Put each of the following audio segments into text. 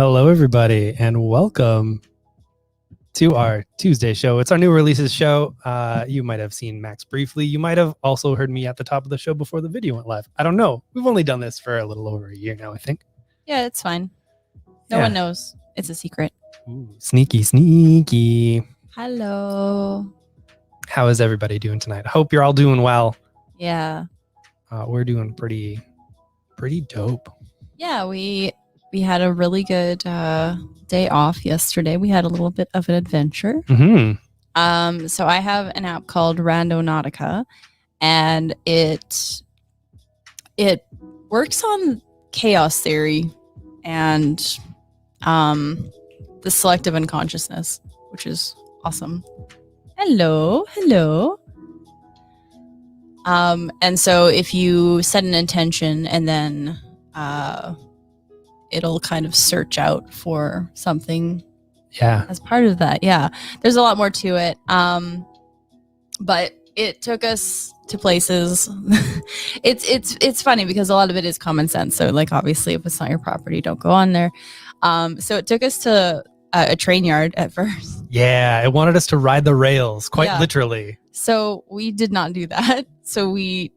Hello, everybody, and welcome to our Tuesday show. It's our new releases show. You might have seen Max briefly. You might have also heard me at the top of the show before the video went live. I don't know. We've only done this for a little over a year now, I think. Yeah, it's fine. No one knows. It's a secret. Ooh, sneaky. Hello. How is everybody doing tonight? Hope you're all doing well. Yeah. We're doing pretty dope. Yeah, we had a really good day off yesterday. We had a little bit of an adventure. Mm-hmm. So I have an app called Randonautica, and it works on chaos theory and the selective unconsciousness, which is awesome. Hello. And so if you set an intention and then it'll kind of search out for something as part of that. Yeah, there's a lot more to it. But it took us to places. it's funny because a lot of it is common sense. So like, obviously, if it's not your property, don't go on there. So it took us to a train yard at first. Yeah, it wanted us to ride the rails, quite literally. So we did not do that. So we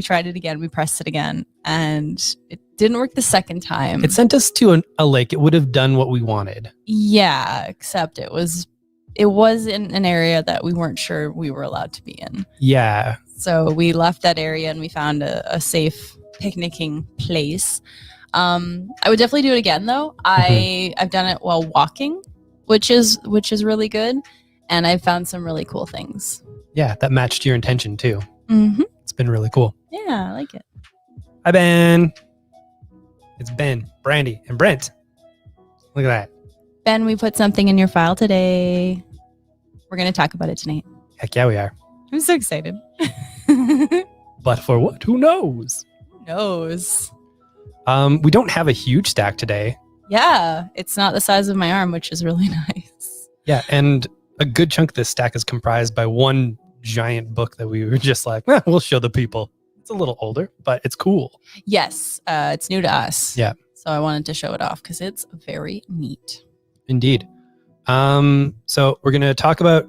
tried it again. We pressed it again, and it didn't work the second time. It sent us to a lake. It would have done what we wanted. Yeah, except it was in an area that we weren't sure we were allowed to be in. Yeah. So we left that area and we found a safe picnicking place. I would definitely do it again, though. I've done it while walking, which is really good, and I found some really cool things. Yeah, that matched your intention too. Mm-hmm. It's been really cool. Yeah, I like it. Hi, Ben. It's Ben, Brandy, and Brent. Look at that. Ben, we put something in your file today. We're going to talk about it tonight. Heck yeah, we are. I'm so excited. But for what? Who knows? Who knows? We don't have a huge stack today. Yeah, it's not the size of my arm, which is really nice. Yeah, and a good chunk of this stack is comprised by one giant book that we were just like, we'll show the people. It's a little older, but it's cool. Yes, it's new to us. Yeah. So I wanted to show it off because it's very neat. Indeed. So we're going to talk about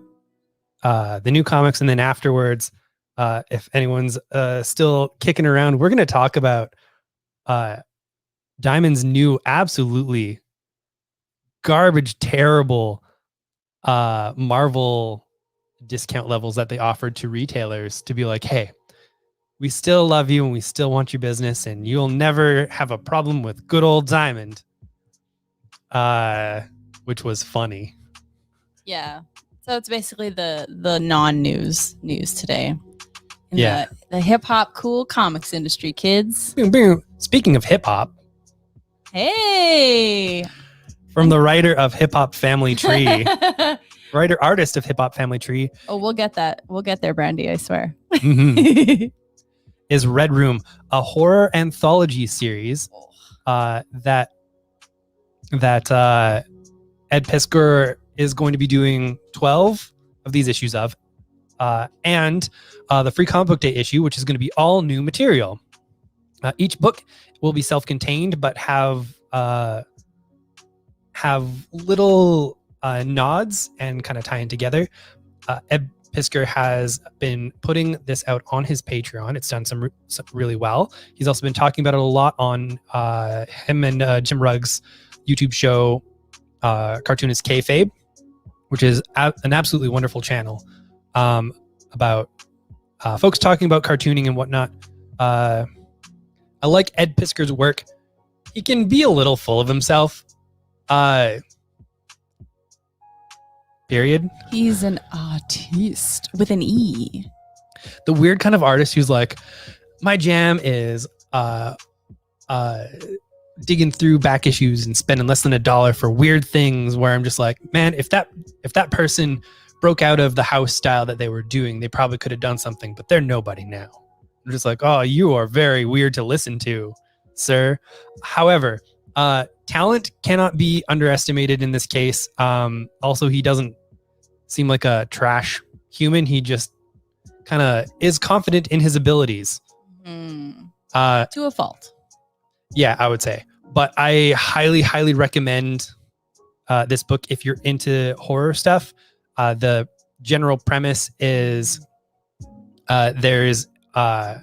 the new comics, and then afterwards, if anyone's still kicking around, we're going to talk about Diamond's new absolutely garbage, terrible Marvel discount levels that they offered to retailers to be like, hey, we still love you and we still want your business, and you'll never have a problem with good old Diamond. Which was funny. Yeah. So it's basically the non-news today. In the hip-hop cool comics industry, kids. Boom, boom. Speaking of hip-hop. Hey! From the writer of Hip Hop Family Tree. Artist of Hip Hop Family Tree. Oh, we'll get that. We'll get there, Brandy, I swear. Mm-hmm. Is Red Room, a horror anthology series that Ed Piskor is going to be doing 12 of these issues of, and the Free Comic Book Day issue, which is going to be all new material. Each book will be self-contained, but have little nods and kind of tying together. Ed Piskor has been putting this out on his Patreon. It's done some really well. He's also been talking about it a lot on him and Jim Rugg's YouTube show, Cartoonist Kayfabe, which is an absolutely wonderful channel about folks talking about cartooning and whatnot. I like Ed Piskor's work. He can be a little full of himself. Period. He's an artiste with an E. The weird kind of artist who's like, my jam is digging through back issues and spending less than $1 for weird things, where I'm just like, man, if that person broke out of the house style that they were doing, they probably could have done something, but they're nobody now. I'm just like, oh, you are very weird to listen to, sir. However, talent cannot be underestimated in this case. Also, he doesn't seem like a trash human. He just kind of is confident in his abilities. To a fault. Yeah, I would say. But I highly recommend this book if you're into horror stuff. The general premise is there's a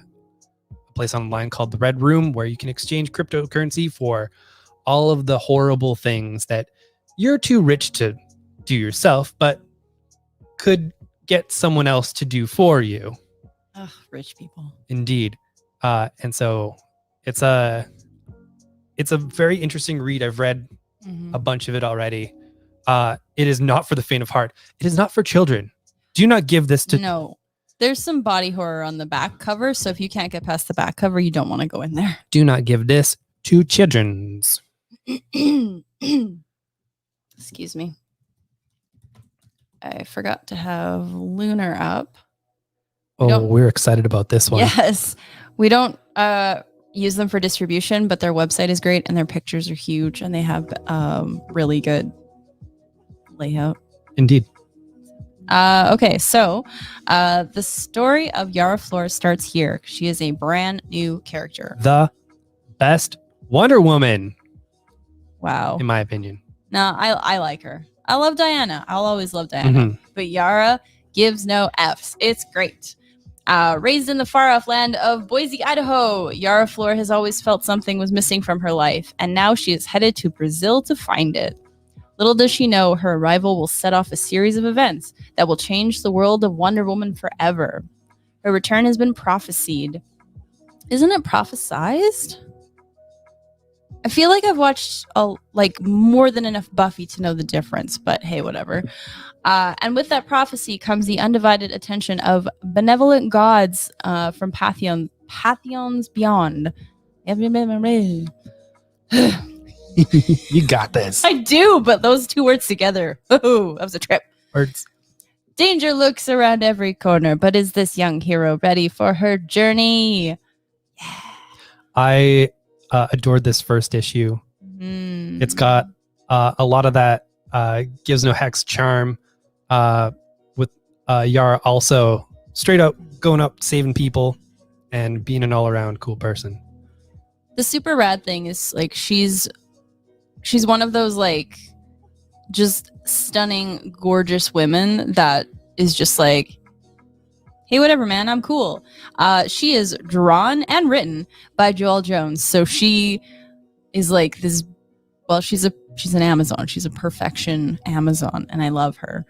place online called the Red Room where you can exchange cryptocurrency for all of the horrible things that you're too rich to do yourself, but could get someone else to do for you. Ugh, rich people. Indeed. And so it's a very interesting read. I've read a bunch of it already. It is not for the faint of heart. It is not for children. Do not give this to... No. There's some body horror on the back cover, so if you can't get past the back cover, you don't want to go in there. Do not give this to children's. Excuse me. I forgot to have Lunar up. We're excited about this one. Yes. We don't use them for distribution, but their website is great and their pictures are huge and they have really good layout. Indeed. Okay, so the story of Yara Flor starts here. She is a brand new character. The best Wonder Woman. Wow. In my opinion. No, I like her. I love Diana. I'll always love Diana. But Yara gives no Fs. It's great. Raised in the far-off land of Boise, Idaho, Yara Flor has always felt something was missing from her life, and now she is headed to Brazil to find it. Little does she know, her arrival will set off a series of events that will change the world of Wonder Woman forever. Her return has been prophesied. Isn't it prophesized? I feel like I've watched more tthan enough Buffy to know the difference, but hey, whatever. And with that prophecy comes the undivided attention of benevolent gods from Pantheons beyond. You got this. I do, but those two words together. Oh, that was a trip. Words. Danger looks around every corner, but is this young hero ready for her journey? Yeah. I adored this first issue. It's got a lot of that gives no hex charm with Yara also straight up going up saving people and being an all-around cool person. The super rad thing is like she's one of those like just stunning gorgeous women that is just like, hey, whatever, man, I'm cool. She is drawn and written by Joelle Jones. So she is like this, well, she's an Amazon. She's a perfection Amazon, and I love her.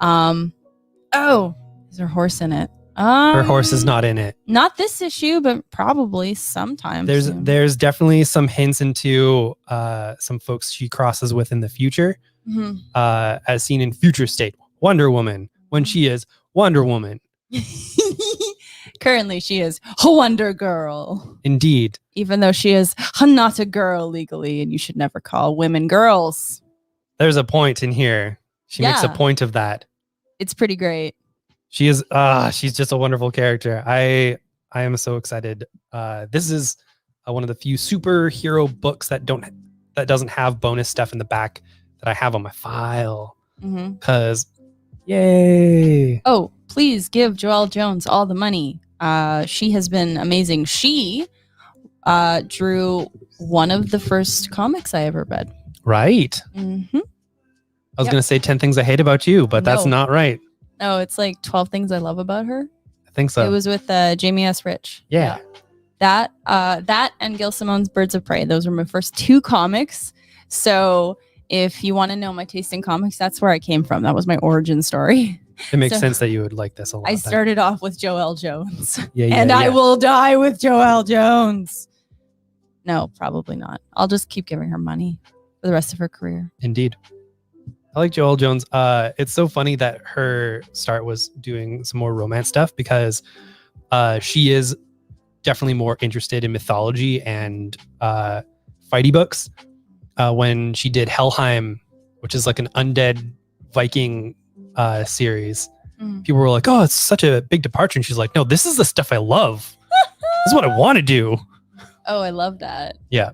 Is her horse in it? Her horse is not in it. Not this issue, but probably sometime. There's definitely some hints into some folks she crosses with in the future, as seen in Future State Wonder Woman when she is Wonder Woman. Currently, she is a Wonder Girl. Indeed. Even though she is not a girl legally, and you should never call women girls. There's a point in here. She makes a point of that. It's pretty great. She is. She's just a wonderful character. I am so excited. This is one of the few superhero books that doesn't have bonus stuff in the back that I have on my file. Because, yay! Oh, please give Joelle Jones all the money. She has been amazing. She drew one of the first comics I ever read. Right. I was going to say 10 Things I Hate About You, but that's not right. No, it's like 12 Things I Love About Her. I think so. It was with Jamie S. Rich. Yeah. That and Gil Simone's Birds of Prey. Those were my first two comics. So if you want to know my taste in comics, that's where I came from. That was my origin story. It makes sense that you would like this a lot. I started off with Joelle Jones. And I will die with Joelle Jones. No, probably not. I'll just keep giving her money for the rest of her career. Indeed. I like Joelle Jones. It's so funny that her start was doing some more romance stuff because she is definitely more interested in mythology and fighty books. When she did Helheim, which is like an undead Viking series, people were like, oh, it's such a big departure. And she's like, no, this is the stuff I love. This is what I want to do. Oh, I love that. Yeah.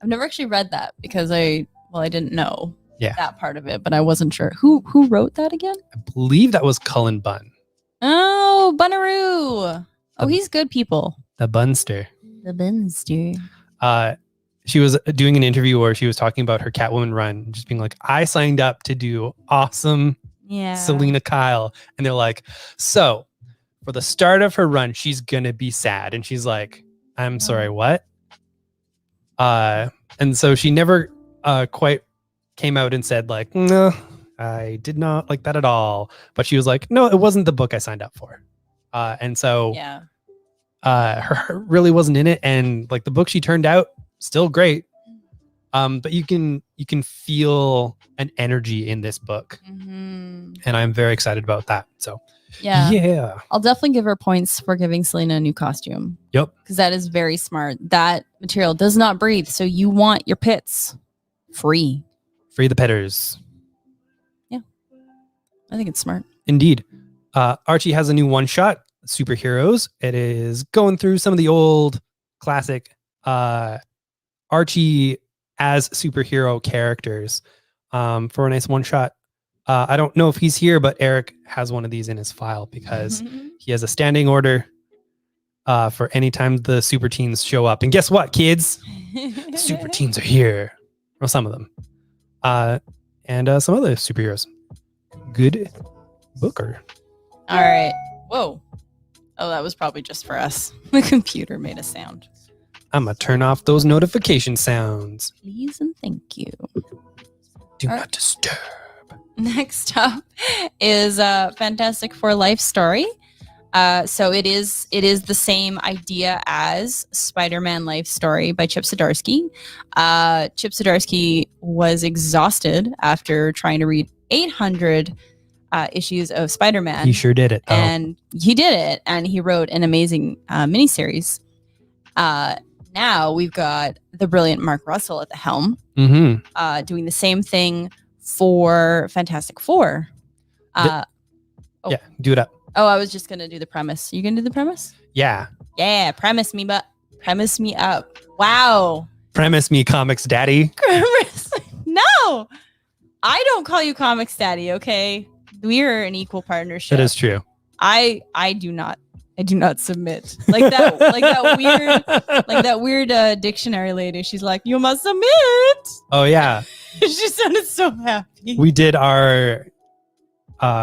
I've never actually read that because I didn't know that part of it, but I wasn't sure. Who wrote that again? I believe that was Cullen Bunn. Oh, Bunaroo. Oh, he's good people. The Bunster. The Bunster. she was doing an interview where she was talking about her Catwoman run, just being like, I signed up to do awesome Selena Kyle. And they're like, so for the start of her run, she's going to be sad. And she's like, I'm sorry, what? And so she never quite came out and said like, no, I did not like that at all. But she was like, no, it wasn't the book I signed up for. And so her heart really wasn't in it. And like the book she turned out, still great. But you can feel an energy in this book. And I'm very excited about that. So yeah. I'll definitely give her points for giving Selena a new costume. Yep. Because that is very smart. That material does not breathe. So you want your pits free. Free the pitters. Yeah. I think it's smart. Indeed. Archie has a new one-shot, Superheroes. It is going through some of the old classic Archie as superhero characters for a nice one-shot. I don't know if he's here, but Eric has one of these in his file because he has a standing order for any time the super teens show up. And guess what, kids? The super teens are here. Well, some of them. And some other superheroes. Good booker. All right. Whoa. Oh, that was probably just for us. The computer made a sound. I'm going to turn off those notification sounds. Please and thank you. Do not disturb. Next up is Fantastic Four Life Story. So it is the same idea as Spider-Man Life Story by Chip Zdarsky. Chip Zdarsky was exhausted after trying to read 800 issues of Spider-Man. He sure did it, though. And he did it, and he wrote an amazing miniseries. Now we've got the brilliant Mark Russell at the helm, doing the same thing for Fantastic Four. Yeah, do it up. Oh, I was just gonna do the premise. You gonna do the premise? Yeah. Yeah, premise me up. Wow. Premise me, comics daddy. No, I don't call you comics daddy. Okay, we are an equal partnership. That is true. I do not submit like that weird dictionary lady. She's like, you must submit. Oh yeah. She sounded so happy. We did our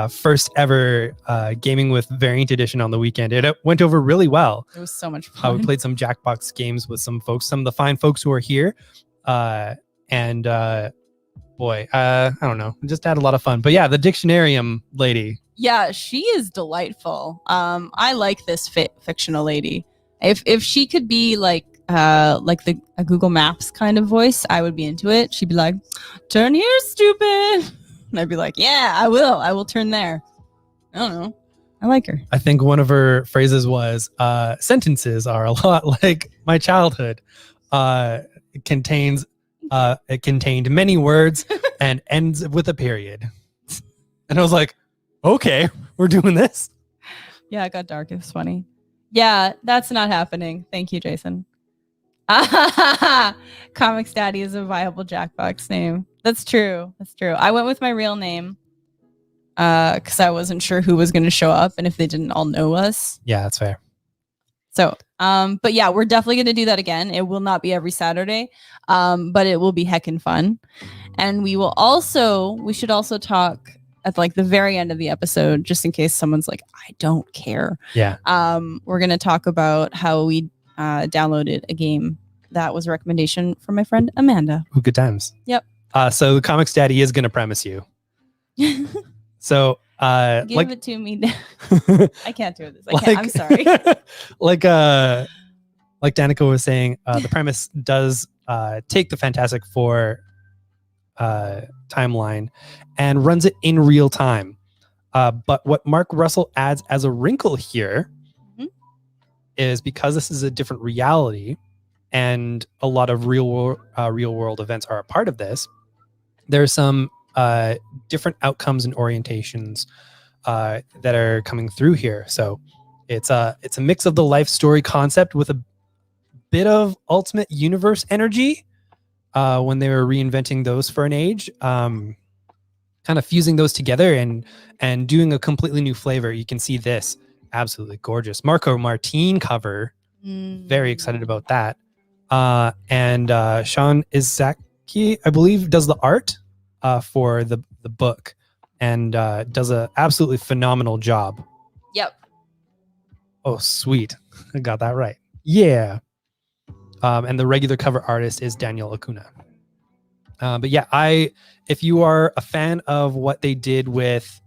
first ever gaming with variant edition on the weekend. It went over really well. It was so much fun. We played some Jackbox games with some folks, some of the fine folks who are here. And boy, I don't know, just had a lot of fun. But yeah, the Dictionarium lady. Yeah, she is delightful. I like this fictional lady. If she could be like a Google Maps kind of voice, I would be into it. She'd be like, "Turn here, stupid," and I'd be like, "Yeah, I will turn there." I don't know. I like her. I think one of her phrases was, "Sentences are a lot like my childhood. It contained many words and ends with a period." And I was like, okay, we're doing this. Yeah, it got dark. It was funny. Yeah, that's not happening. Thank you, Jason. Comics Daddy is a viable Jackbox name. That's true. I went with my real name because I wasn't sure who was going to show up and if they didn't all know us. Yeah, that's fair. So, but yeah, we're definitely going to do that again. It will not be every Saturday, but it will be heckin' fun. And we should also talk at like the very end of the episode, just in case someone's like, I don't care. Yeah. We're going to talk about how we downloaded a game that was a recommendation from my friend Amanda. Ooh, good times. Yep. So the Comics Daddy is going to premise you. So give it to me. I can't do this. I'm sorry. like Danica was saying, the premise does take the Fantastic Four timeline and runs it in real time. But what Mark Russell adds as a wrinkle here is because this is a different reality and a lot of real world events are a part of this, there's some different outcomes and orientations that are coming through here. So it's a mix of the life story concept with a bit of Ultimate Universe energy when they were reinventing those for an age, kind of fusing those together and doing a completely new flavor. You can see this absolutely gorgeous Marco Martin cover. Very excited about that. And Sean Izaki, I believe, does the art for the book, and does a absolutely phenomenal job. Yep. Oh, sweet. I got that right. Yeah. And the regular cover artist is Daniel Acuna. But yeah, if you are a fan of what they did with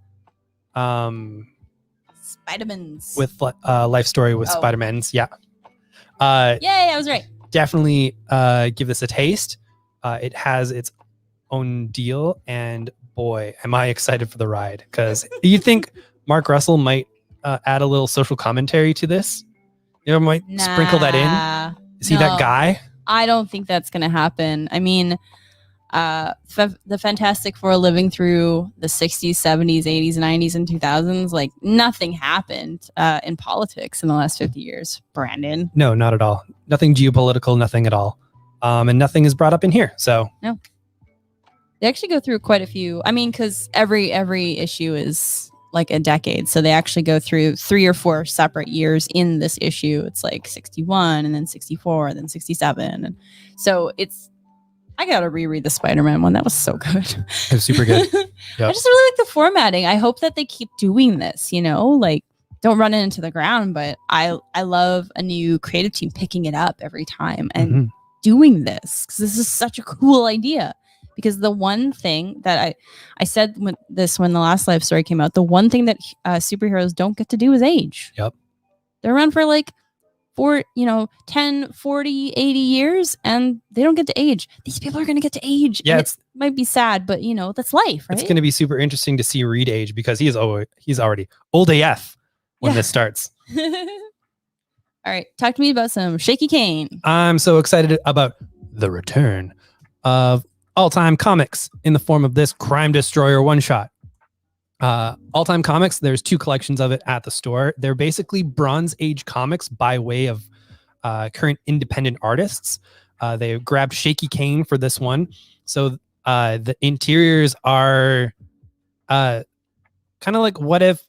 Spider-Mans. With Life Story with Spider-Mans, yeah. Yay, I was right. Definitely give this a taste. It has its own deal, and boy, am I excited for the ride. Because you think Mark Russell might add a little social commentary to this? You know, might sprinkle that in? Is he that guy? I don't think that's going to happen. I mean, the Fantastic Four living through the 60s, 70s, 80s, 90s, and 2000s, like nothing happened in politics in the last 50 years, Brandon. No, not at all. Nothing geopolitical, nothing at all. And nothing is brought up in here. So no. They actually go through quite a few. I mean, because every issue is like a decade. So they actually go through 3 or 4 separate years in this issue. It's like 61 and then 64 and then 67. And so I got to reread the Spider-Man one. That was so good. It was super good. Yep. I just really like the formatting. I hope that they keep doing this, like don't run it into the ground, but I love a new creative team picking it up every time and doing this, because this is such a cool idea. Because the one thing that I said when the last Life Story came out, the one thing that superheroes don't get to do is age. Yep. They're around for like 10, 40, 80 years, and they don't get to age. These people are going to get to age. Yeah, it might be sad, but that's life, right? It's going to be super interesting to see Reed age, because he's already old AF when this starts. All right, talk to me about some Shaky Kane. I'm so excited about the return of all-time comics in the form of this Crime Destroyer one-shot. All-time comics, there's 2 collections of it at the store. They're basically Bronze Age comics by way of current independent artists. They grabbed Shaky Kane for this one. So the interiors are kind of like, what if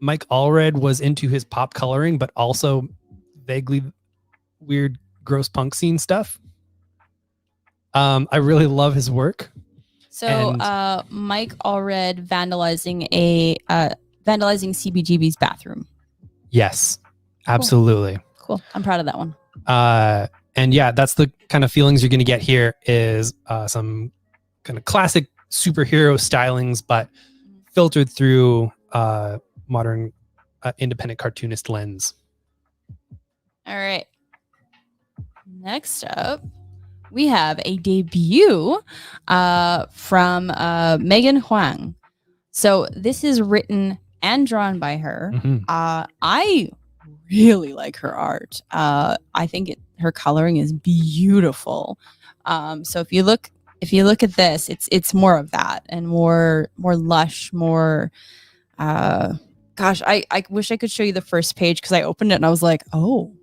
Mike Allred was into his pop coloring, but also vaguely weird, gross punk scene stuff. I really love his work. So Mike Allred vandalizing CBGB's bathroom. Yes, absolutely. Cool. I'm proud of that one. And yeah, that's the kind of feelings you're going to get here, is some kind of classic superhero stylings, but filtered through modern independent cartoonist lens. All right. Next up, we have a debut from Megan Huang. So this is written and drawn by her. I really like her art. I think her coloring is beautiful. So if you look at this, it's more of that, and more lush, more. Gosh, I wish I could show you the first page, because I opened it and I was like, oh,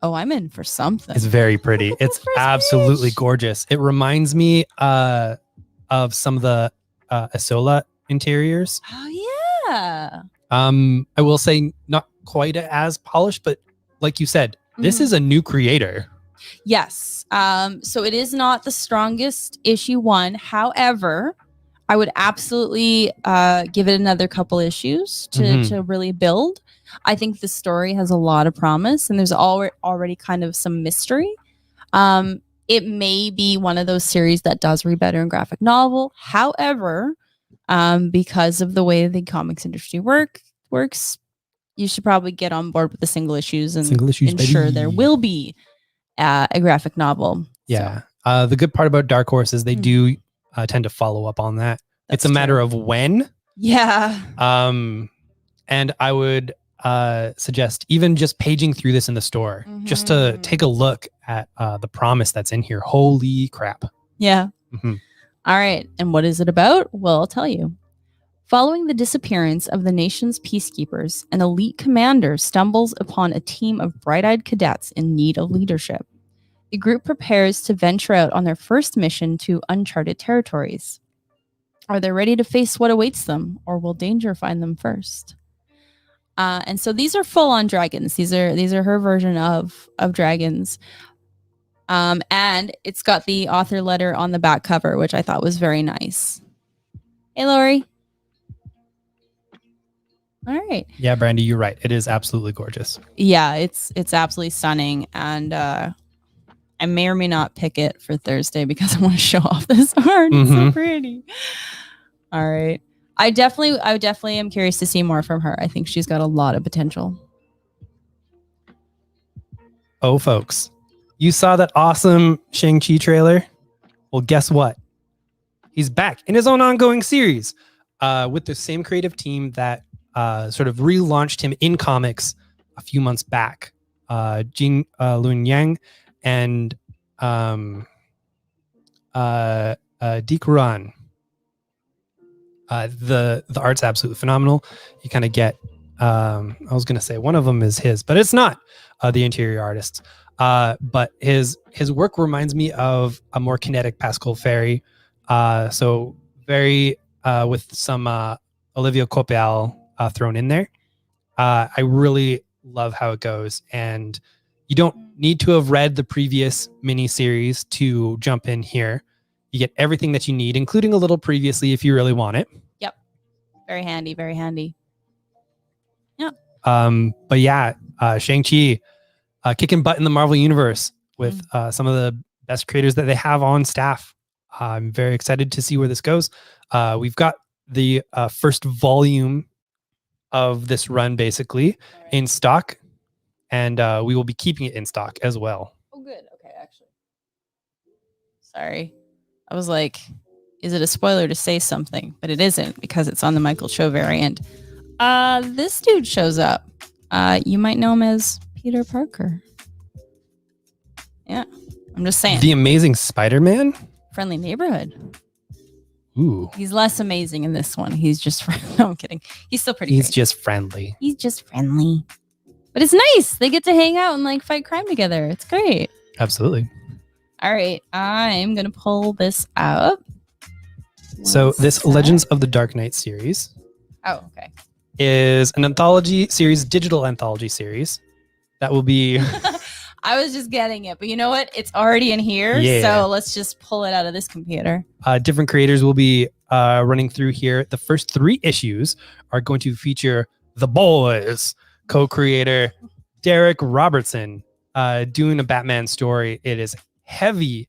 I'm in for something. It's very pretty. It's absolutely gorgeous. It reminds me of some of the Isola interiors. Oh yeah. I will say not quite as polished, but like you said, this is a new creator. Yes. So it is not the strongest issue one. However, I would absolutely give it another couple issues to really build. I think the story has a lot of promise, and there's already kind of some mystery. It may be one of those series that does read better in graphic novel. However, because of the way the comics industry works, you should probably get on board with the single issues and ensure there will be a graphic novel. Yeah. So. The good part about Dark Horse is they do tend to follow up on that. It's a matter of when. Yeah. And I would suggest even just paging through this in the store, just to take a look at the promise that's in here. Holy crap. Yeah. All right. And what is it about? Well, I'll tell you. Following the disappearance of the nation's peacekeepers, an elite commander stumbles upon a team of bright-eyed cadets in need of leadership. The group prepares to venture out on their first mission to uncharted territories. Are they ready to face what awaits them, or will danger find them first? And so these are full-on dragons. These are her version of dragons. And it's got the author letter on the back cover, which I thought was very nice. Hey, Lori. All right. Yeah, Brandy, you're right. It is absolutely gorgeous. Yeah, it's absolutely stunning. And I may or may not pick it for Thursday because I want to show off this art. It's so pretty. All right. I definitely am curious to see more from her. I think she's got a lot of potential. Oh, folks, you saw that awesome Shang Qi trailer? Well, guess what? He's back in his own ongoing series with the same creative team that sort of relaunched him in comics a few months back. Jing Lun Yang and Dick Ran. The art's absolutely phenomenal. You kind of get, I was going to say one of them is his, but it's not the interior artist. But his work reminds me of a more kinetic Pascal Ferry. So very with some Olivia Coppel thrown in there. I really love how it goes. And you don't need to have read the previous miniseries to jump in here. You get everything that you need, including a little previously if you really want it. Yep. Very handy, very handy. Yep. But yeah, Shang-Chi kicking butt in the Marvel Universe with some of the best creators that they have on staff. I'm very excited to see where this goes. We've got the first volume of this run basically in stock, and we will be keeping it in stock as well. Oh, good. Okay, actually. Sorry. I was like, is it a spoiler to say something? But it isn't because it's on the Michael Cho variant. This dude shows up. You might know him as Peter Parker. Yeah, I'm just saying. The Amazing Spider-Man? Friendly Neighborhood. Ooh. He's less amazing in this one. He's just no, I'm kidding. He's still pretty He's great. just friendly. He's just friendly. But it's nice. They get to hang out and like fight crime together. It's great. Absolutely. All right, I'm going to pull this up. So this Legends of the Dark Knight series okay. is an anthology series, digital anthology series that will be... I was just getting it, but you know what? It's already in here, so let's just pull it out of this computer. Different creators will be running through here. The first 3 issues are going to feature The Boys co-creator Derek Robertson doing a Batman story. It is heavy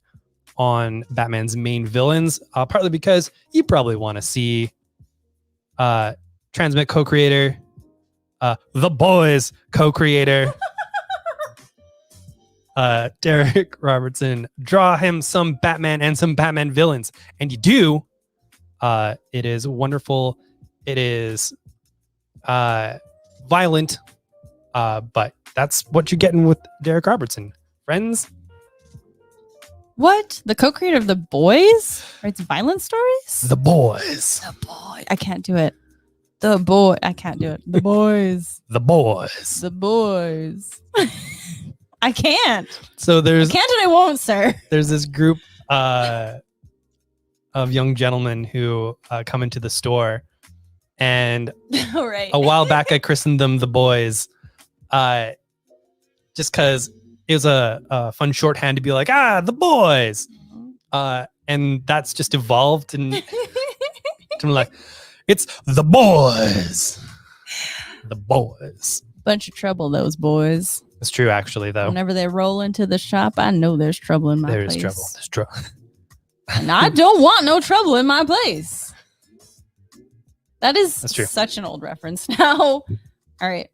on Batman's main villains, partly because you probably want to see Transmit co-creator, The Boys co-creator, Derek Robertson draw him some Batman and some Batman villains. And you do. It is wonderful. It is violent, but that's what you're getting with Derek Robertson. Friends? What? The co-creator of The Boys writes violent stories? The Boys. The Boy. I can't do it. The Boy. I can't do it. The Boys. The Boys. The Boys. I can't. So there's... I can't and I won't, sir. There's this group of young gentlemen who come into the store. And right. a while back, I christened them The Boys. Just because it was a fun shorthand to be like, The Boys. And that's just evolved. And I'm like, it's The Boys. The Boys. Bunch of trouble, those boys. It's true, actually, though. Whenever they roll into the shop, I know there's trouble in my place. There is trouble. There's trouble. And I don't want no trouble in my place. That's true. Such an old reference now. All right.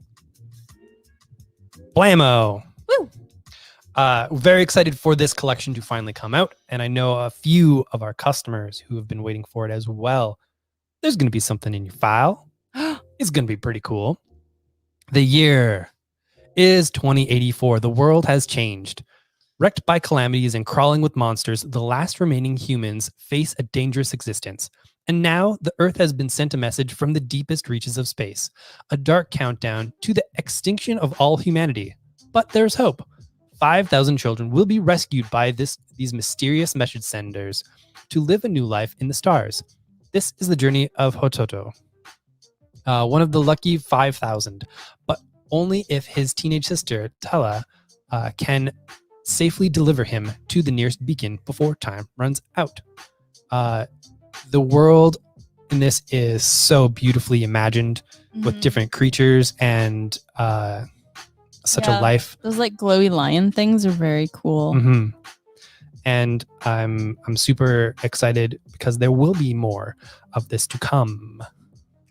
Blammo. Woo. Very excited for this collection to finally come out. And I know a few of our customers who have been waiting for it as well. There's going to be something in your file. It's going to be pretty cool. The year is 2084. The world has changed. Wrecked by calamities and crawling with monsters, the last remaining humans face a dangerous existence. And now the Earth has been sent a message from the deepest reaches of space. A dark countdown to the extinction of all humanity. But there's hope. 5,000 children will be rescued by these mysterious message senders to live a new life in the stars. This is the journey of Hototo. One of the lucky 5,000, but only if his teenage sister, Tella, can safely deliver him to the nearest beacon before time runs out. The world in this is so beautifully imagined with different creatures and such a life. Those like glowy lion things are very cool. Mm-hmm. And I'm super excited because there will be more of this to come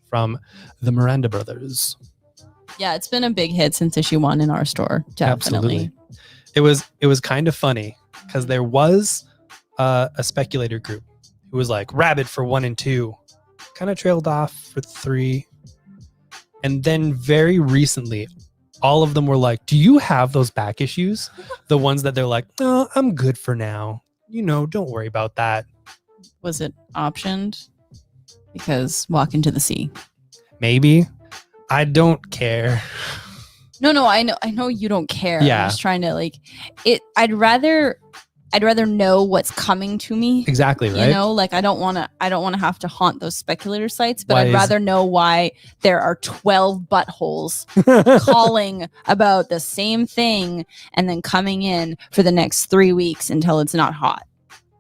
from the Miranda brothers. Yeah, it's been a big hit since issue 1 in our store. Definitely. Absolutely. It was kind of funny because there was a speculator group who was like rabid for 1 and 2, kind of trailed off for 3. And then very recently, all of them were like, do you have those back issues? The ones that they're like, no, I'm good for now. Don't worry about that. Was it optioned? Because walk into the sea. Maybe. I don't care. No, I know you don't care. Yeah. I'm just trying to I'd rather know what's coming to me. Exactly, right? I don't want to have to haunt those speculator sites, but I'd rather know why there are 12 buttholes calling about the same thing and then coming in for the next 3 weeks until it's not hot.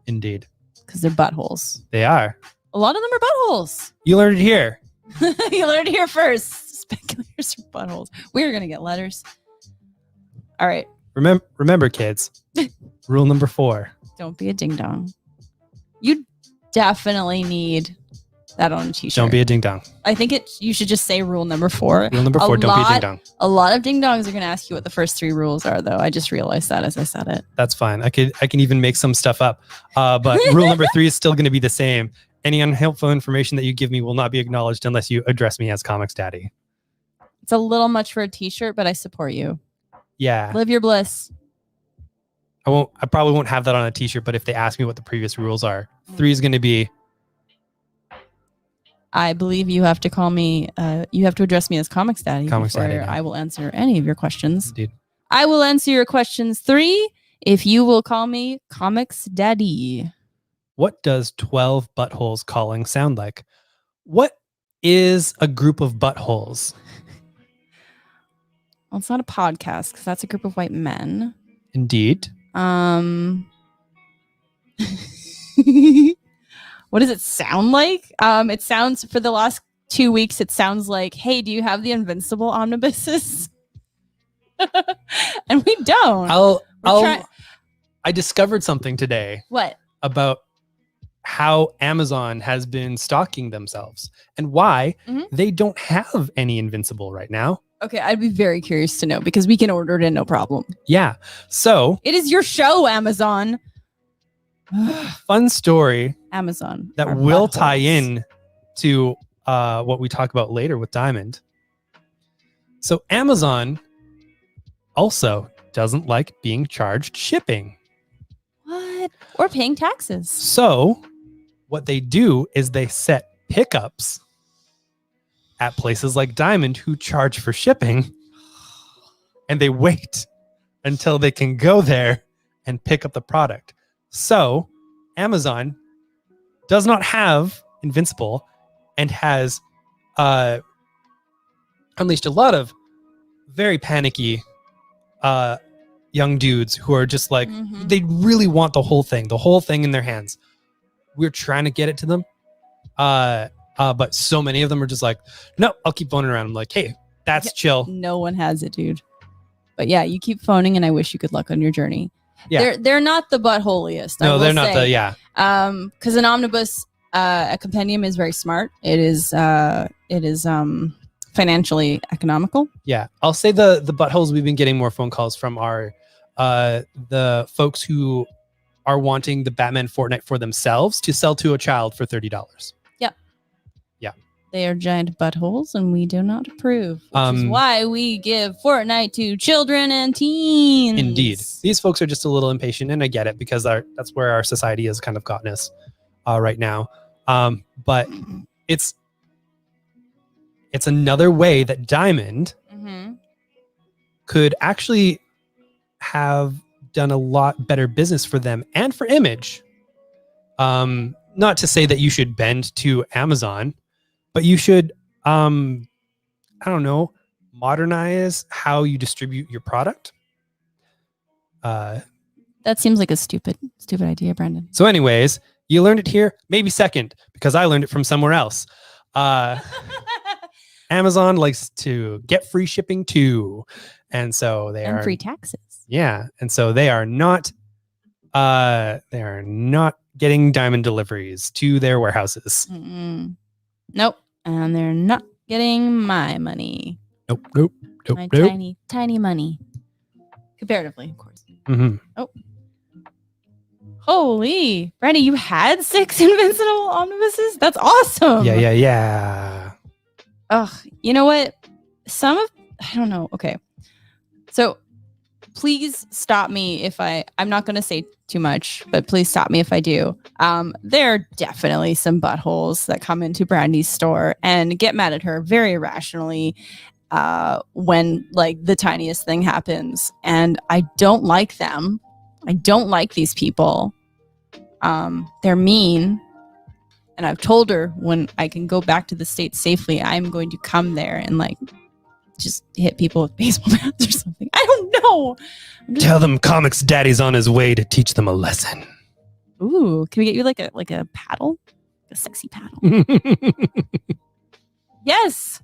Indeed. Because they're buttholes. They are. A lot of them are buttholes. You learned it here. You learned it here first. Speculators are buttholes. We're going to get letters. All right. Remember, kids. Rule number 4. Don't be a ding dong. You definitely need that on a t-shirt. Don't be a ding dong. I think you should just say rule number 4. Rule number 4, don't be a ding dong. A lot of ding dongs are going to ask you what the first 3 rules are, though. I just realized that as I said it. That's fine. I can even make some stuff up. But rule number 3 is still going to be the same. Any unhelpful information that you give me will not be acknowledged unless you address me as Comics Daddy. It's a little much for a t-shirt, but I support you. Yeah. Live your bliss. I probably won't have that on a t-shirt, but if they ask me what the previous rules are, 3 is going to be. I believe you have to call me, you have to address me as Comics Daddy. Comics Daddy. Yeah. I will answer any of your questions. Indeed. I will answer your questions 3 if you will call me Comics Daddy. What does 12 buttholes calling sound like? What is a group of buttholes? Well, it's not a podcast because that's a group of white men. Indeed. What does it sound like? It sounds, for the last 2 weeks, it sounds like, hey, do you have the Invincible omnibuses? And we don't. I discovered something today. What? About how Amazon has been stocking themselves and why they don't have any Invincible right now. Okay, I'd be very curious to know because we can order it in no problem. Yeah. So it is your show, Amazon. Fun story. Amazon. That will tie in to what we talk about later with Diamond. So Amazon also doesn't like being charged shipping. What? Or paying taxes. So what they do is they set pickups at places like Diamond who charge for shipping, and they wait until they can go there and pick up the product. So Amazon does not have Invincible and has unleashed a lot of very panicky young dudes who are just like, they really want the whole thing in their hands. We're trying to get it to them. But so many of them are just like, no, I'll keep phoning around. I'm like, hey, that's chill. No one has it, dude. But yeah, you keep phoning and I wish you good luck on your journey. Yeah. They're not the buttholiest. No, they're not because an omnibus, a compendium is very smart. It is financially economical. Yeah. I'll say the buttholes we've been getting more phone calls from are the folks who are wanting the Batman Fortnite for themselves to sell to a child for $30. They are giant buttholes, and we do not approve. Which is why we give Fortnite to children and teens. Indeed. These folks are just a little impatient, and I get it, because that's where our society has kind of gotten us right now. But it's another way that Diamond could actually have done a lot better business for them and for Image. Not to say that you should bend to Amazon, but you should, I don't know, modernize how you distribute your product. That seems like a stupid idea, Brandon. So anyways, you learned it here, maybe second, because I learned it from somewhere else. Amazon likes to get free shipping too. And so they are free taxes. Yeah. And so they are not getting diamond deliveries to their warehouses. Mm-mm. Nope. And they're not getting my money. Nope. My tiny money. Comparatively, of course. Mm-hmm. Oh. Holy. Brandy, you had 6 Invincible Omnibuses? That's awesome. Yeah. Ugh. You know what? I don't know. Okay. So please stop me if I'm not going to say too much, but please stop me if I do. There are definitely some buttholes that come into Brandy's store and get mad at her very irrationally when like the tiniest thing happens. And I don't like them. I don't like these people. They're mean. And I've told her when I can go back to the States safely, I'm going to come there and like just hit people with baseball bats or something. I don't know. Tell them Comics Daddy's on his way to teach them a lesson. Ooh, can we get you like a paddle? A sexy paddle. Yes,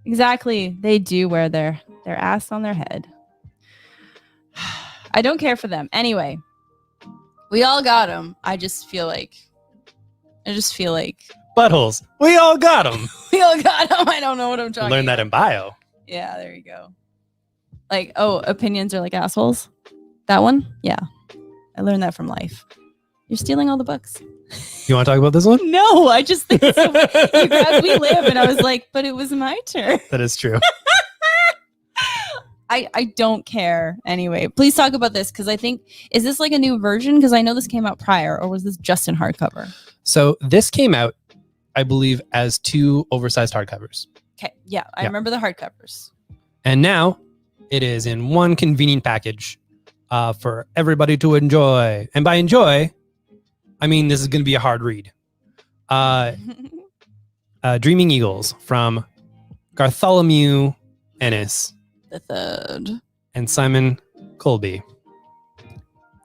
exactly. They do wear their ass on their head. I don't care for them. Anyway, we all got them. I just feel like buttholes. We all got them. We all got them. I don't know what I'm talking about. Learn that in bio. Yeah, there you go. Like, opinions are like assholes. That one? Yeah. I learned that from life. You're stealing all the books. You want to talk about this one? No, I just think so. You grabbed We Live, and I was like, but it was my turn. That is true. I don't care. Anyway, please talk about this, because I think, is this like a new version? Because I know this came out prior, or was this just in hardcover? So this came out, I believe, as 2 oversized hardcovers. Okay, yeah, I remember the hardcovers. And now it is in one convenient package for everybody to enjoy. And by enjoy, I mean this is going to be a hard read. Dreaming Eagles from Bartholomew Ennis. The third. And Simon Colby.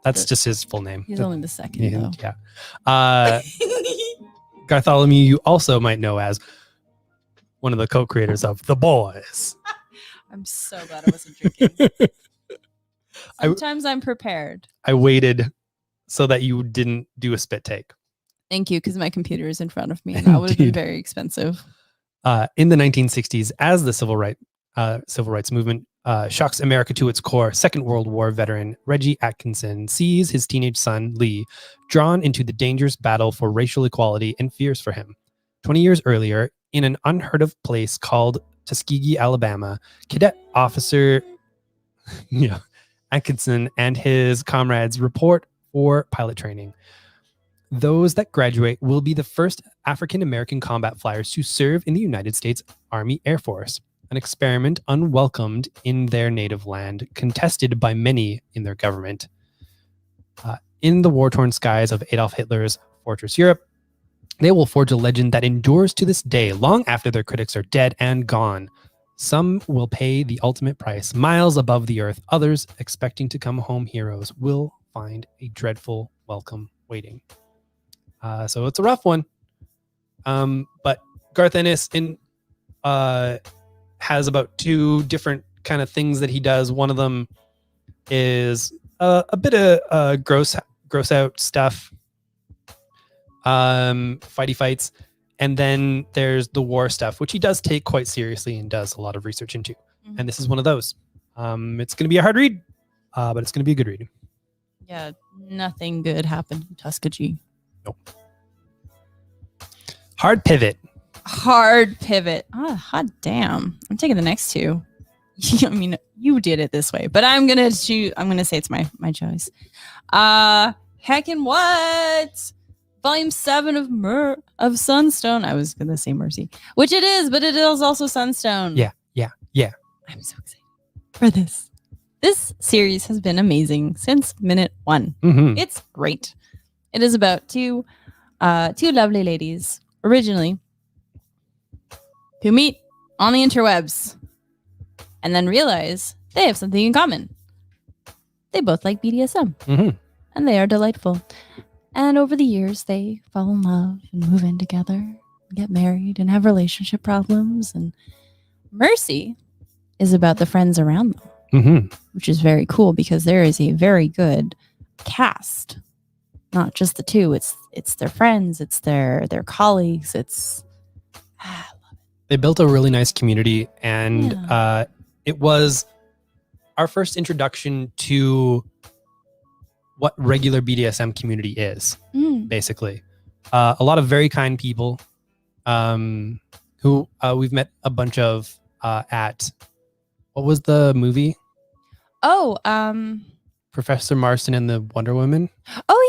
That's just his full name. He's only the second, though. Yeah. Bartholomew, you also might know as one of the co-creators of The Boys. I'm so glad I wasn't drinking. Sometimes I'm prepared. I waited so that you didn't do a spit take. Thank you, because my computer is in front of me, and that would have been very expensive. In the 1960s, as the civil rights movement shocks America to its core, Second World War veteran Reggie Atkinson sees his teenage son, Lee, drawn into the dangerous battle for racial equality and fears for him. 20 years earlier, in an unheard of place called Tuskegee, Alabama, cadet officer Atkinson and his comrades report for pilot training. Those that graduate will be the first African-American combat flyers to serve in the United States Army Air Force, an experiment unwelcomed in their native land, contested by many in their government. In the war-torn skies of Adolf Hitler's Fortress Europe, they will forge a legend that endures to this day, long after their critics are dead and gone. Some will pay the ultimate price, miles above the earth. Others, expecting to come home heroes, will find a dreadful welcome waiting. So it's a rough one. But Garth Ennis has about 2 different kind of things that he does. One of them is a bit of gross out stuff, fighty fights, and then there's the war stuff, which he does take quite seriously and does a lot of research into. Mm-hmm. And this is one of those. It's going to be a hard read, but it's going to be a good read. Yeah, nothing good happened in Tuskegee. Nope. Hard pivot. Oh, hot damn. I'm taking the next 2. I mean, you did it this way, but I'm gonna say it's my choice. Heckin' what? Volume 7 of Sunstone. I was gonna say Mercy, which it is, but it is also Sunstone. Yeah. I'm so excited for this. This series has been amazing since minute 1. Mm-hmm. It's great. It is about two lovely ladies originally who meet on the interwebs and then realize they have something in common. They both like BDSM. Mm-hmm. and they are delightful. And over the years, they fall in love and move in together, get married, and have relationship problems. And Mercy is about the friends around them, which is very cool because there is a very good cast. Not just the two; it's their friends, it's their colleagues. I love it. They built a really nice community, and it was our first introduction to what regular BDSM community is, basically. A lot of very kind people who we've met a bunch of at, what was the movie? Oh, Professor Marston and the Wonder Woman. Oh,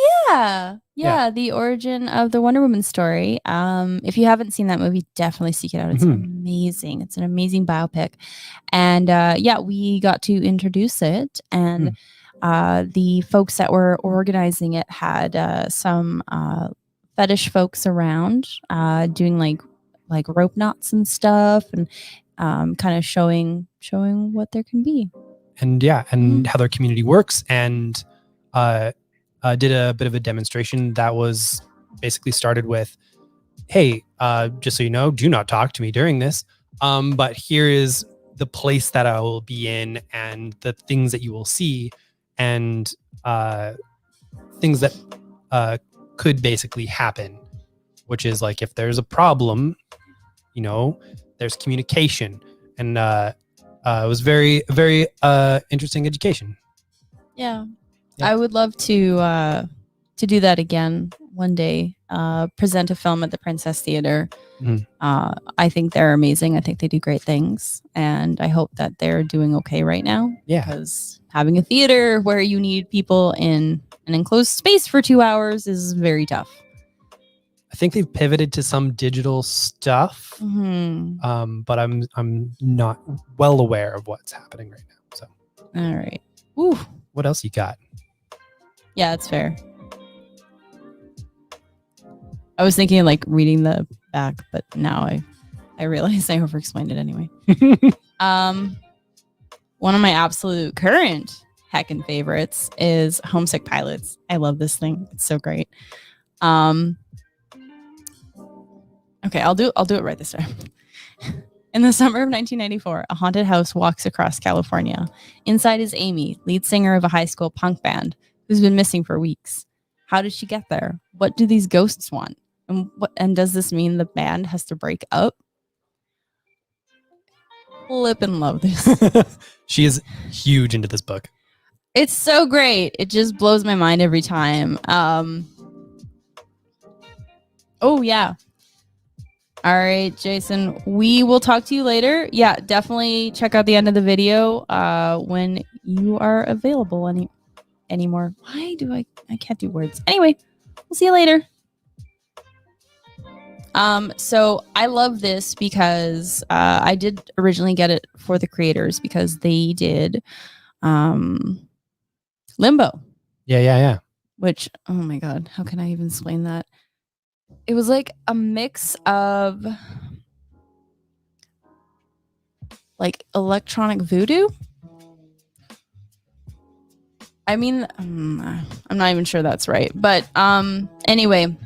yeah. The origin of the Wonder Woman story. If you haven't seen that movie, definitely seek it out. It's amazing. It's an amazing biopic. And we got to introduce it. And the folks that were organizing it had some fetish folks around doing like rope knots and stuff, and kind of showing what there can be. And how their community works, and did a bit of a demonstration that was basically started with, hey, just so you know, do not talk to me during this, but here is the place that I will be in and the things that you will see, and things that could basically happen, which is like, if there's a problem, there's communication. And it was very, very interesting education. Yeah. I would love to do that again one day. Present a film at the Princess Theater. I think they're amazing. I think they do great things, and I hope that they're doing okay right now. Yeah. Because having a theater where you need people in an enclosed space for 2 hours is very tough. I think they've pivoted to some digital stuff, but I'm not well aware of what's happening right now. So, all right. Ooh. What else you got? Yeah, it's fair. I was thinking like reading the back, but now I realize I over-explained it anyway. One of my absolute current heckin' favorites is Homesick Pilots. I love this thing. It's so great. Okay, I'll do it right this time. In the summer of 1994, a haunted house walks across California. Inside is Amy, lead singer of a high school punk band, who's been missing for weeks. How did she get there? What do these ghosts want? And does this mean the band has to break up? Flippin' love this. She is huge into this book. It's so great. It just blows my mind every time. Oh, yeah. All right, Jason, we will talk to you later. Yeah, definitely check out the end of the video when you are available anymore. Why do I can't do words. Anyway, we'll see you later. So I love this because I did originally get it for the creators because they did Limbo. Yeah. Which, oh my God, how can I even explain that? It was like a mix of like electronic voodoo. I mean, I'm not even sure that's right. But anyway,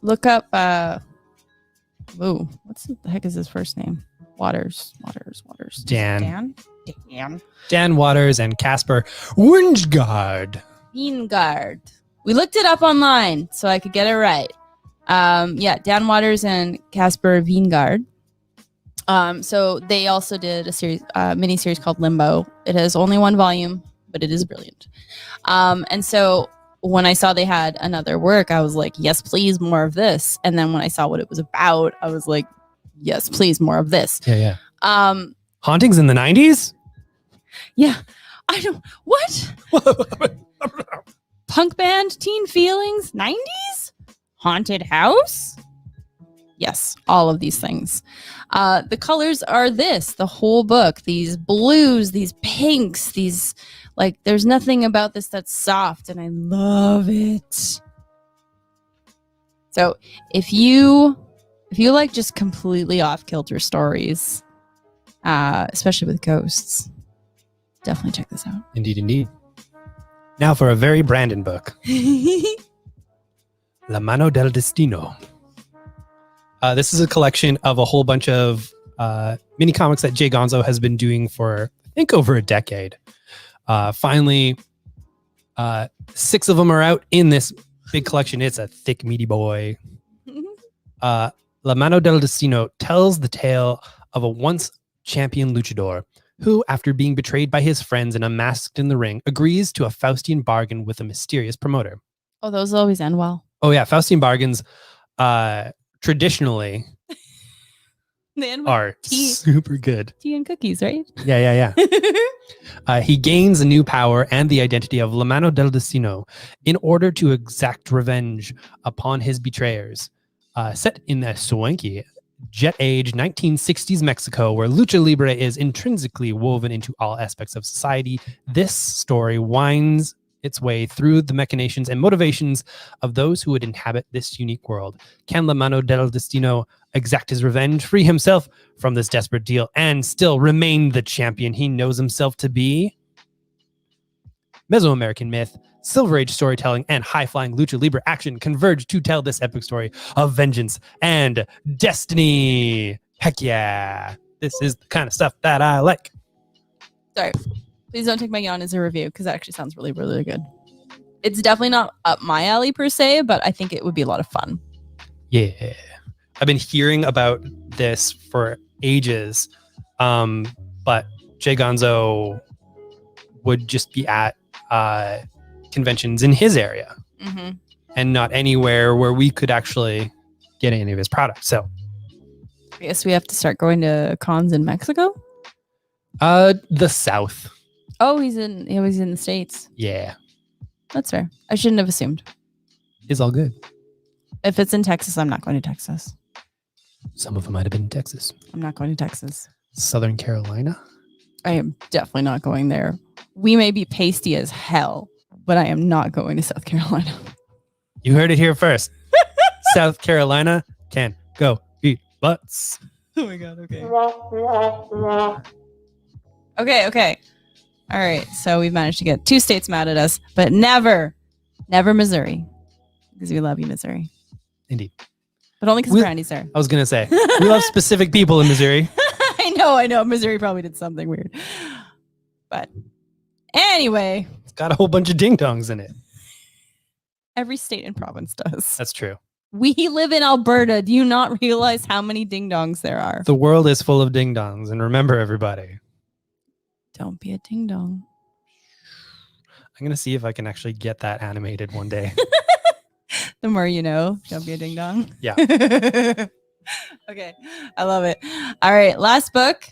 look up whoa, what's the heck is his first name? Waters. Dan Waters and Casper Wingard. We looked it up online so I could get it right. Dan Waters and Casper Wingard. So they also did a series, mini series called Limbo. It has only one volume, but it is brilliant. And so when I saw they had another work, I was like, yes, please, more of this. And then when I saw what it was about, I was like, yes, please, more of this. Yeah. Hauntings in the 90s? Yeah. I don't, what? Punk band, teen feelings, 90s? Haunted house? Yes, all of these things. The colors are the whole book. These blues, these pinks, these, like, there's nothing about this that's soft, and I love it. So if you like just completely off-kilter stories, especially with ghosts, definitely check this out. Indeed. Now for a very Brandon book. La Mano del Destino. This is a collection of a whole bunch of mini comics that Jay Gonzo has been doing for, I think, over a decade. Finally, 6 of them are out in this big collection. It's a thick, meaty boy. La Mano del Destino tells the tale of a once champion luchador who, after being betrayed by his friends and unmasked in the ring, agrees to a Faustian bargain with a mysterious promoter. Oh, those always end well. Oh, yeah. Faustian bargains traditionally They end with are tea. super good. Tea and cookies, right? Yeah. He gains a new power and the identity of La Mano del Destino in order to exact revenge upon his betrayers. Set in the swanky, jet-age 1960s Mexico, where lucha libre is intrinsically woven into all aspects of society, this story winds its way through the machinations and motivations of those who would inhabit this unique world. Can La Mano del Destino exact his revenge, free himself from this desperate deal, and still remain the champion he knows himself to be? Mesoamerican myth, Silver Age storytelling, and high-flying lucha libre action converge to tell this epic story of vengeance and destiny. Heck yeah. This is the kind of stuff that I like. Sorry. Please don't take my yawn as a review, because that actually sounds really, really good. It's definitely not up my alley per se, but I think it would be a lot of fun. Yeah. I've been hearing about this for ages, but Jay Gonzo would just be at conventions in his area and not anywhere where we could actually get any of his products. So I guess we have to start going to cons in Mexico? The South. Oh, he was in the States. Yeah. That's fair. I shouldn't have assumed. It's all good. If it's in Texas, I'm not going to Texas. Some of them might have been in Texas. I'm not going to Texas. Southern Carolina. I am definitely not going there. We may be pasty as hell, but I am not going to South Carolina. You heard it here first. South Carolina can go eat butts. Oh my God. Okay. All right. So we've managed to get 2 states mad at us, but never Missouri. Because we love you, Missouri. Indeed. But only because Brandy's there. I was going to say, we love specific people in Missouri. I know. Missouri probably did something weird. But anyway. It's got a whole bunch of ding-dongs in it. Every state and province does. That's true. We live in Alberta. Do you not realize how many ding-dongs there are? The world is full of ding-dongs. And remember, everybody. Don't be a ding-dong. I'm going to see if I can actually get that animated one day. The more you know. Don't be a ding-dong. Yeah. Okay. I love it. All right. Last book.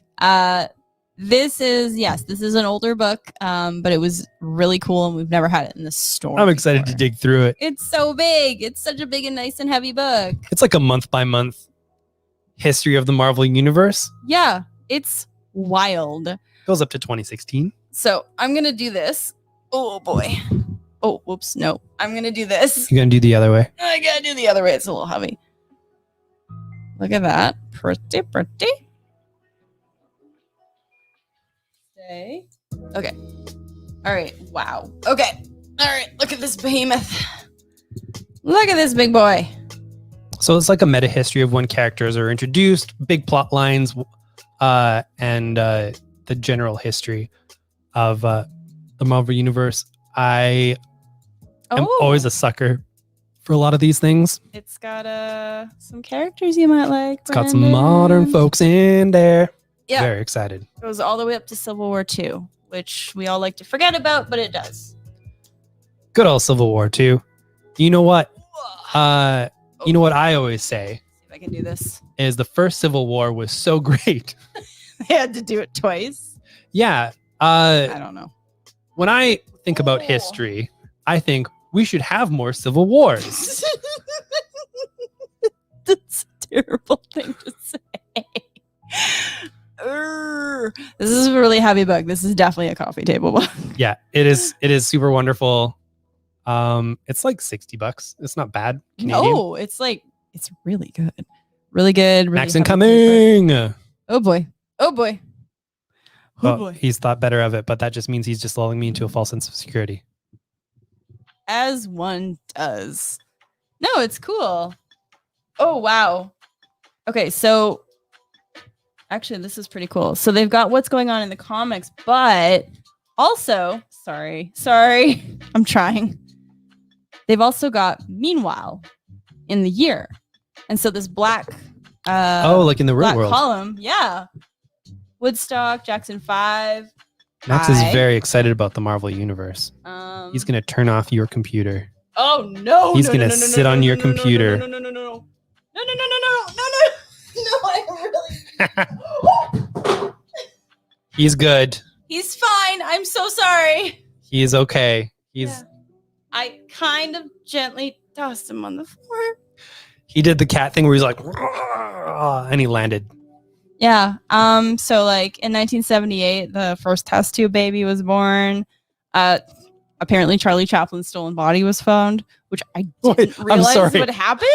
This is an older book, but it was really cool, and we've never had it in the store. I'm excited to dig through it. It's so big. It's such a big and nice and heavy book. It's like a month-by-month history of the Marvel Universe. Yeah. It's wild. It goes up to 2016. So I'm going to do this. Oh, boy. Oh, whoops. No. I'm going to do this. You're going to do the other way. I got to do the other way. It's a little heavy. Look at that. Pretty. Stay. Okay. All right. Wow. Okay. All right. Look at this behemoth. Look at this big boy. So it's like a meta history of when characters are introduced, big plot lines, and the general history of the Marvel Universe. I am always a sucker for a lot of these things. It's got some characters you might like. It's got some modern folks in there. Yeah. Very excited. It goes all the way up to Civil War II, which we all like to forget about, but it does. Good old Civil War II. You know what? You know what I always say? See if I can do this. Is the first Civil War was so great. They had to do it twice. Yeah. I don't know. When I think about history, I think we should have more civil wars. That's a terrible thing to say. This is a really heavy book. This is definitely a coffee table book. Yeah, it is. It is super wonderful. It's like $60. It's not bad. Canadian. No, it's really good. Really good. Really Max incoming. Oh boy. Well, he's thought better of it, but that just means he's just lulling me into a false sense of security. as one does. No, it's cool. Oh, wow. Okay, so actually, this is pretty cool. So they've got what's going on in the comics, but also, sorry, I'm trying. They've also got Meanwhile in the year. And so this black like in the real world column, yeah. Woodstock, Jackson 5. Max is very excited about the Marvel universe. He's gonna turn off your computer. Oh no! He's gonna sit on your computer. No! I really. He's good. He's fine. I'm so sorry. He is okay. I kind of gently tossed him on the floor. He did the cat thing where he's like, and he landed. Yeah. So like in 1978, the first test tube baby was born. Apparently Charlie Chaplin's stolen body was found, which I didn't realize would happen.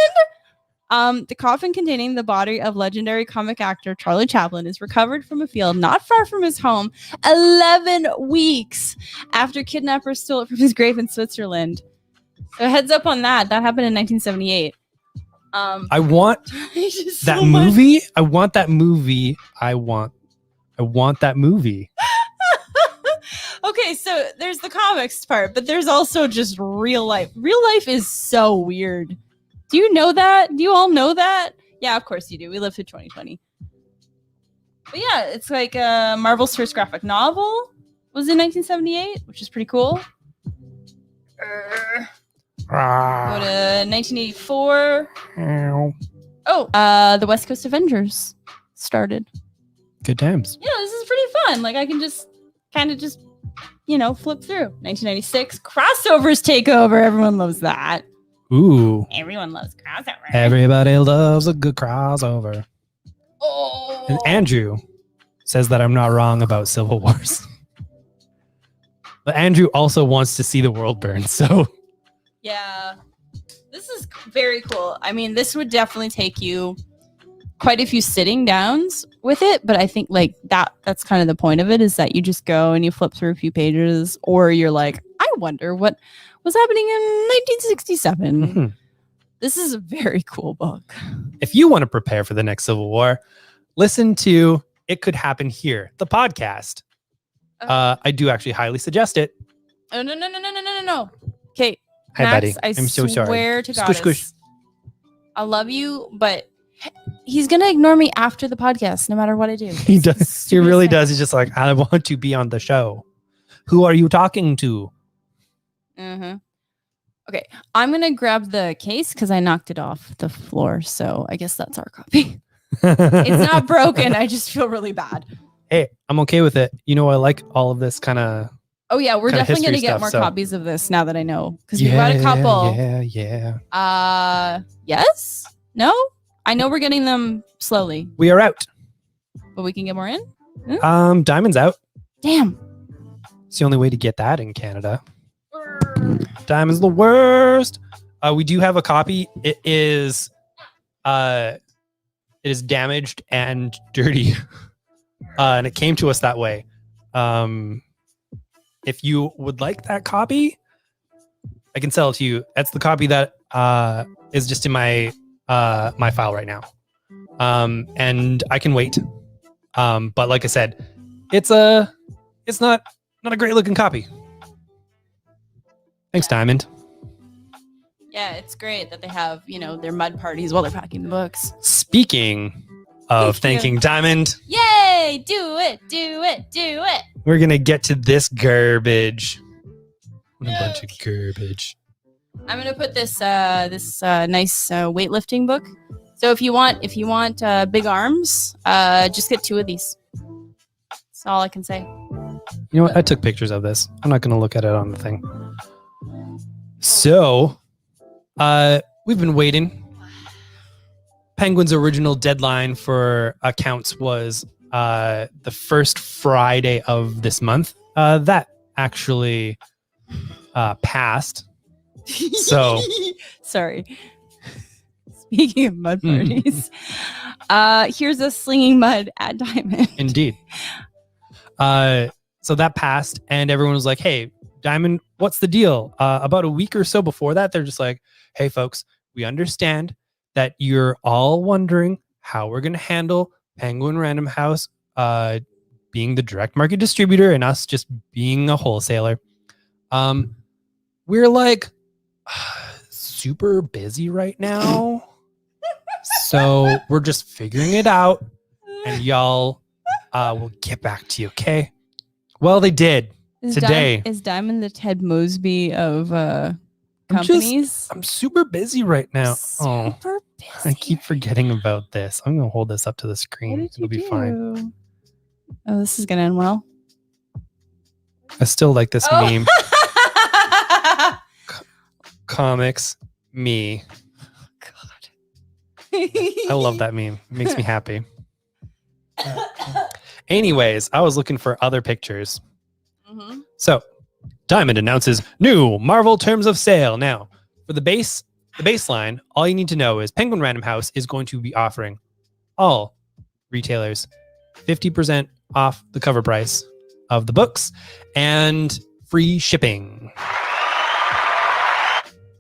The coffin containing the body of legendary comic actor Charlie Chaplin is recovered from a field not far from his home 11 weeks after kidnappers stole it from his grave in Switzerland. So heads up on that. That happened in 1978. I want that movie. I want that movie. I want that movie. Okay, so there's the comics part, but there's also just real life. Real life is so weird. Do you know that? Do you all know that? Yeah, of course you do. We lived through 2020. But yeah, it's like Marvel's first graphic novel was in 1978, which is pretty cool. Go to 1984. The West Coast Avengers started. Good times. Yeah, this is pretty fun. Like I can just kind of flip through. 1996, crossovers take over. Everyone loves that. Ooh. Everyone loves crossover. Everybody loves a good crossover. Oh. And Andrew says that I'm not wrong about Civil Wars. But Andrew also wants to see the world burn, so... Yeah. This is very cool. I mean, this would definitely take you quite a few sitting downs with it, but I think like that's kind of the point of it, is that you just go and you flip through a few pages, or you're like, I wonder what was happening in 1967. Mm-hmm. This is a very cool book. If you want to prepare for the next Civil War, listen to It Could Happen Here, the podcast. I do actually highly suggest it. Oh, no. Okay. Hi, Max, buddy. I'm so sorry. Swear to God, squish. I love you, but he's gonna ignore me after the podcast, no matter what I do. He does. He really does. He's just like, I want to be on the show. Who are you talking to? Mm-hmm. Okay, I'm gonna grab the case because I knocked it off the floor, so I guess that's our copy. It's not broken. I just feel really bad. Hey, I'm okay with it. You know, I like all of this kind of. Oh yeah, we're definitely gonna get more copies of this now that I know, because we've got a couple. Yeah. Yes? No? I know we're getting them slowly. We are out. But we can get more in? Diamond's out. Damn. It's the only way to get that in Canada. Diamond's the worst. We do have a copy. It is damaged and dirty. And it came to us that way. If you would like that copy, I can sell it to you. That's the copy that is just in my my file right now. And I can wait. But like I said, it's not a great looking copy. Thanks, Diamond. Yeah, it's great that they have, their mud parties while they're packing the books. Speaking of thanking Diamond. Yay! Do it! We're going to get to this garbage. What a bunch of garbage. I'm going to put this nice weightlifting book. So if you want big arms, just get 2 of these. That's all I can say. You know what? I took pictures of this. I'm not going to look at it on the thing. So, we've been waiting. Penguin's original deadline for accounts was the first Friday of this month. That actually passed. So, sorry. Speaking of mud parties, here's a slinging mud at Diamond. Indeed. So that passed, and everyone was like, "Hey, Diamond, what's the deal? About a week or so before that, they're just like, hey, folks, we understand that you're all wondering how we're going to handle Penguin Random House being the direct market distributor and us just being a wholesaler. We're like super busy right now. So we're just figuring it out, and y'all will get back to you, okay? Well, they did today. Is Diamond the Ted Mosby of companies? I'm super busy right now. Super busy. I keep forgetting about this. I'm going to hold this up to the screen. It'll be fine. Oh, this is going to end well. I still like this meme. Comics, me. I love that meme. It makes me happy. Anyways, I was looking for other pictures. Mm-hmm. So, Diamond announces new Marvel terms of sale. Now, for the baseline, all you need to know is Penguin Random House is going to be offering all retailers 50% off the cover price of the books and free shipping.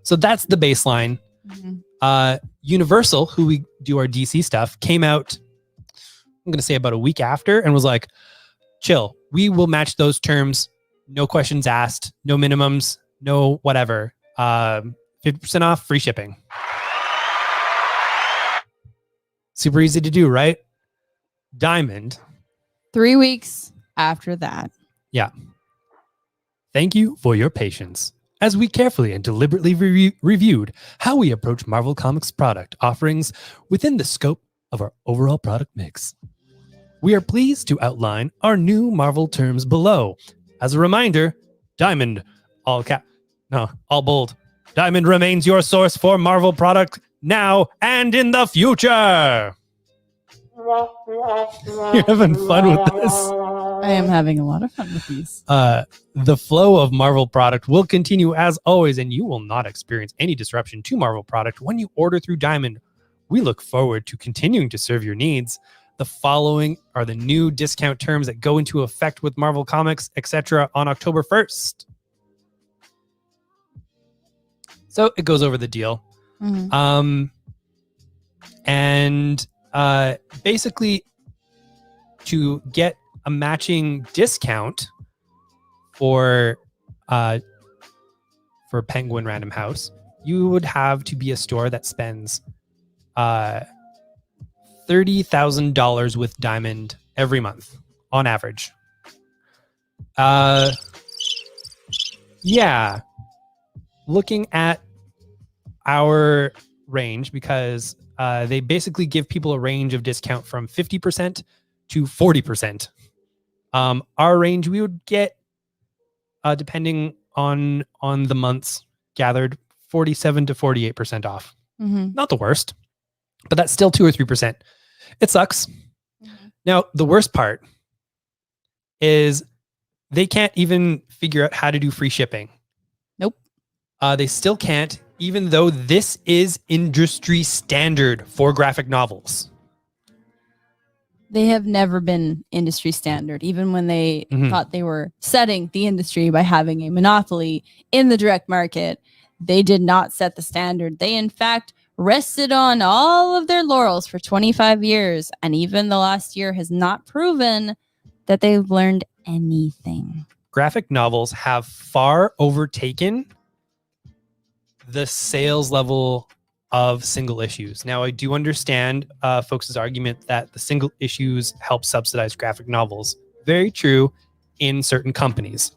So that's the baseline. Mm-hmm. Universal, who we do our DC stuff, came out, I'm going to say about a week after, and was like, chill, we will match those terms. No questions asked, no minimums, no whatever. 50% off, free shipping. Super easy to do, right? Diamond. 3 weeks after that. Yeah. Thank you for your patience as we carefully and deliberately reviewed how we approach Marvel Comics product offerings within the scope of our overall product mix. We are pleased to outline our new Marvel terms below. As a reminder, Diamond, all bold, Diamond remains your source for Marvel product now and in the future. You're having fun with this. I am having a lot of fun with these. The flow of Marvel product will continue as always, and you will not experience any disruption to Marvel product when you order through Diamond. We look forward to continuing to serve your needs. The following are the new discount terms that go into effect with Marvel Comics, etc. on October 1st. So it goes over the deal. Mm-hmm. Basically, to get a matching discount for Penguin Random House, you would have to be a store that spends $30,000 with Diamond every month on average. Yeah. Looking at our range, because they basically give people a range of discount from 50% to 40%. Our range, we would get, depending on the months gathered, 47 to 48% off. Mm-hmm. Not the worst, but that's still 2 or 3%. It sucks. Mm-hmm. Now, the worst part is they can't even figure out how to do free shipping. Nope. They still can't, even though this is industry standard for graphic novels. They have never been industry standard, even when they thought they were setting the industry by having a monopoly in the direct market. They did not set the standard. They, in fact, rested on all of their laurels for 25 years. And even the last year has not proven that they've learned anything. Graphic novels have far overtaken the sales level of single issues. Now, I do understand folks' argument that the single issues help subsidize graphic novels. Very true in certain companies.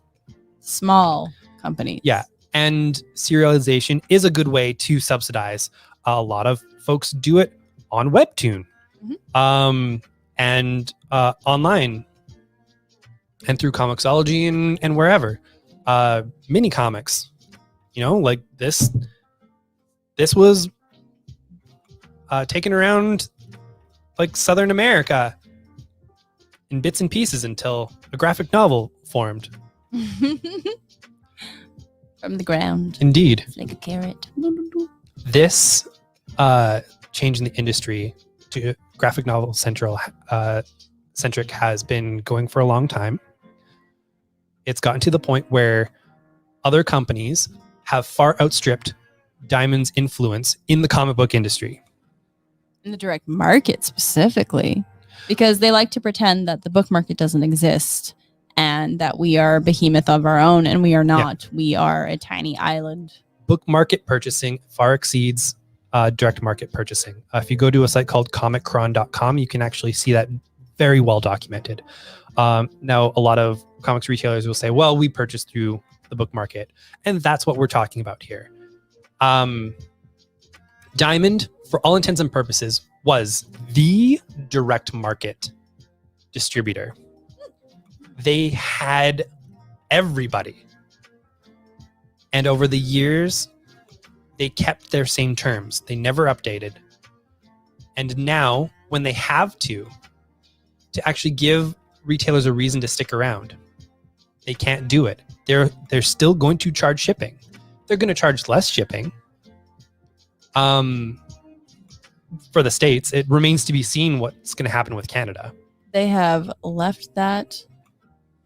Small companies. Yeah. And serialization is a good way to subsidize. A lot of folks do it on Webtoon, and online and through Comixology and wherever. Mini comics, like this was taken around like Southern America in bits and pieces until a graphic novel formed. From the ground. Indeed. It's like a carrot. This change in the industry to graphic novel centric has been going for a long time. It's gotten to the point where other companies have far outstripped Diamond's influence in the comic book industry. In the direct market specifically, because they like to pretend that the book market doesn't exist and that we are a behemoth of our own, and we are not. Yeah. We are a tiny island. Book market purchasing far exceeds direct market purchasing. If you go to a site called comiccron.com, you can actually see that very well documented. Now, a lot of comics retailers will say, well, we purchase through the book market. And that's what we're talking about here. Diamond, for all intents and purposes, was the direct market distributor. They had everybody. And over the years, they kept their same terms. They never updated. And now, when they have to actually give retailers a reason to stick around, they can't do it. They're still going to charge shipping. They're going to charge less shipping. For the States, it remains to be seen what's going to happen with Canada. They have left that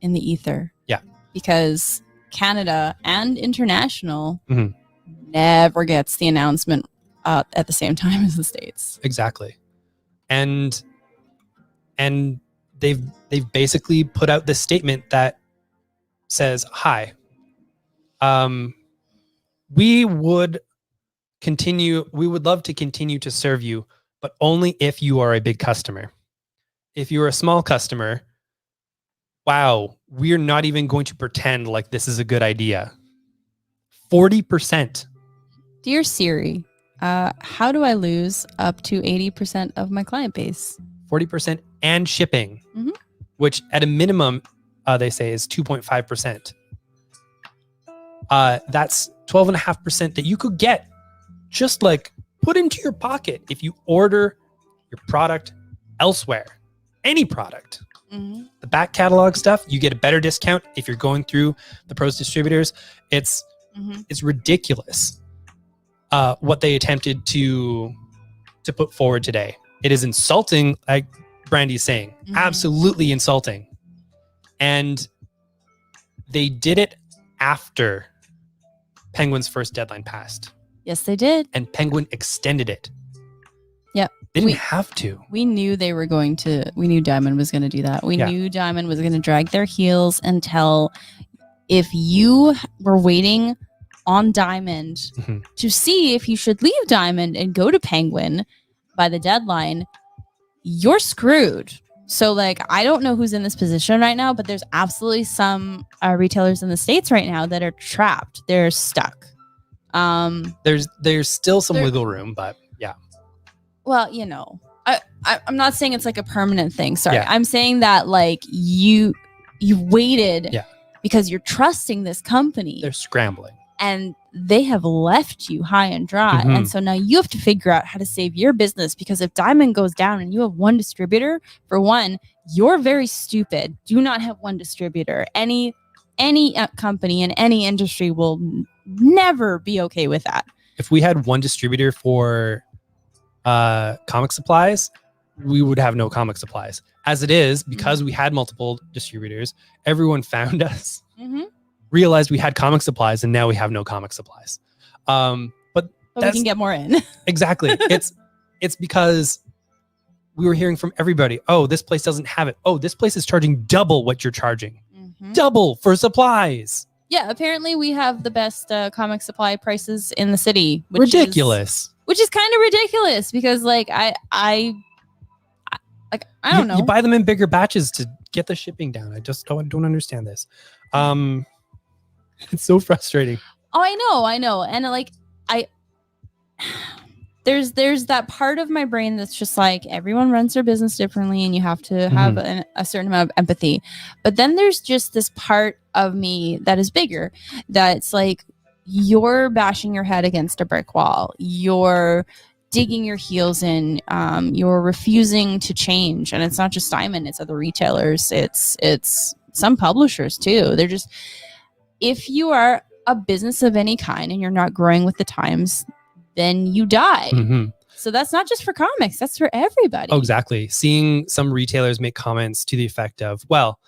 in the ether. Yeah. Because Canada and international never gets the announcement at the same time as the States. Exactly. And they've basically put out this statement that says, hi, we would love to continue to serve you, but only if you are a big customer. If you're a small customer, wow, we're not even going to pretend like this is a good idea. 40%. Dear Siri, how do I lose up to 80% of my client base? 40% and shipping, which at a minimum, they say is 2.5%. That's 12.5% that you could get just like put into your pocket if you order your product elsewhere. Any product. The back catalog stuff, you get a better discount if you're going through the pros distributors. It's ridiculous what they attempted to put forward today. It is insulting, like Brandy's saying, absolutely insulting. And they did it after Penguin's first deadline passed. Yes, they did. And Penguin extended it. Yep. They didn't have to. We knew we knew Diamond was going to do that. We knew Diamond was going to drag their heels until if you were waiting on Diamond to see if you should leave Diamond and go to Penguin by the deadline, you're screwed. So like, I don't know who's in this position right now, but there's absolutely some retailers in the States right now that are trapped. They're stuck. There's still some wiggle room, but yeah. Well, you know, I'm not saying it's like a permanent thing. Sorry. Yeah. I'm saying that like you waited because you're trusting this company. They're scrambling. And they have left you high and dry. And so now you have to figure out how to save your business, because if Diamond goes down and you have one distributor, for one, you're very stupid. Do not have one distributor. Any company in any industry will never be okay with that. If we had one distributor for comic supplies, we would have no comic supplies. As it is, because we had multiple distributors, everyone found us, realized we had comic supplies, and now we have no comic supplies. But we can get more in. Exactly. It's because we were hearing from everybody, oh, this place doesn't have it. Oh, this place is charging double what you're charging. Double for supplies. Yeah, apparently we have the best comic supply prices in the city. Ridiculous. Which is kind of ridiculous, because like I don't know. You buy them in bigger batches to get the shipping down. I just don't understand this. It's so frustrating. Oh, I know. And like there's that part of my brain that's just like, everyone runs their business differently and you have to have a certain amount of empathy. But then there's just this part of me that is bigger, that's like, you're bashing your head against a brick wall. You're digging your heels in. You're refusing to change. And it's not just Diamond, it's other retailers. It's some publishers too. They're just, if you are a business of any kind and you're not growing with the times, then you die. So that's not just for comics, that's for everybody. Oh, exactly. Seeing some retailers make comments to the effect of, well,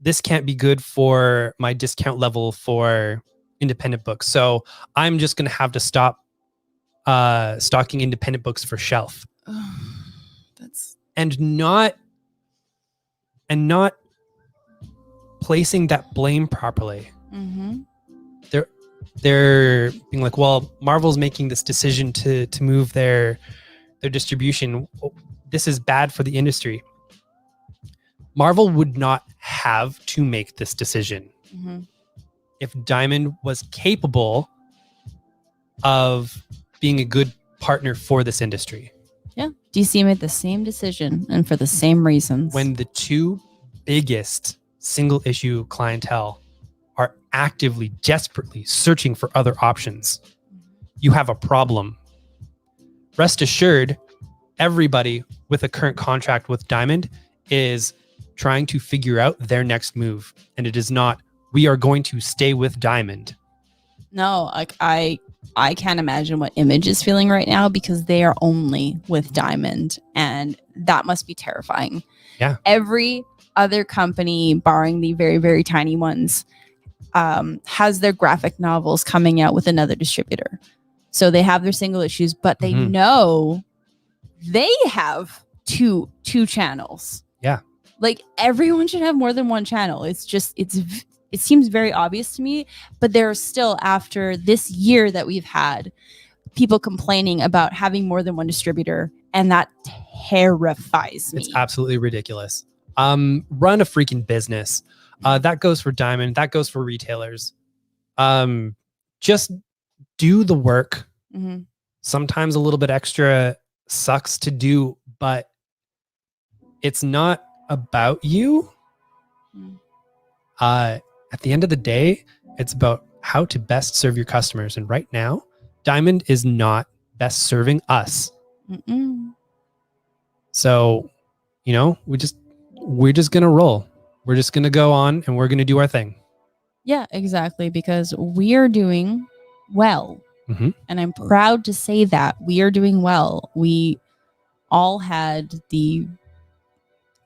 this can't be good for my discount level for independent books. So I'm just going to have to stop stocking independent books for shelf. And not placing that blame properly. Mm-hmm. They're being like, well, Marvel's making this decision to move their distribution. This is bad for the industry. Marvel would not have to make this decision if Diamond was capable of being a good partner for this industry. Yeah, DC made the same decision and for the same reasons. When the two biggest single issue clientele are actively, desperately searching for other options, you have a problem. Rest assured, everybody with a current contract with Diamond is trying to figure out their next move. And it is not, we are going to stay with Diamond. No, like I can't imagine what Image is feeling right now because they are only with Diamond, and that must be terrifying. Yeah. Every other company, barring the very, very tiny ones, has their graphic novels coming out with another distributor. So they have their single issues, but they know they have two channels. Yeah. Like everyone should have more than one channel. It seems very obvious to me, but there are still, after this year that we've had, people complaining about having more than one distributor, and that terrifies me. It's absolutely ridiculous. Run a freaking business. That goes for Diamond. That goes for retailers. Just do the work. Mm-hmm. Sometimes a little bit extra sucks to do, but it's not about you. At the end of the day, it's about how to best serve your customers. And right now, Diamond is not best serving us. So, we're just going to roll. We're just going to go on and we're going to do our thing. Yeah, exactly. Because we are doing well. Mm-hmm. And I'm proud to say that we are doing well. We all had the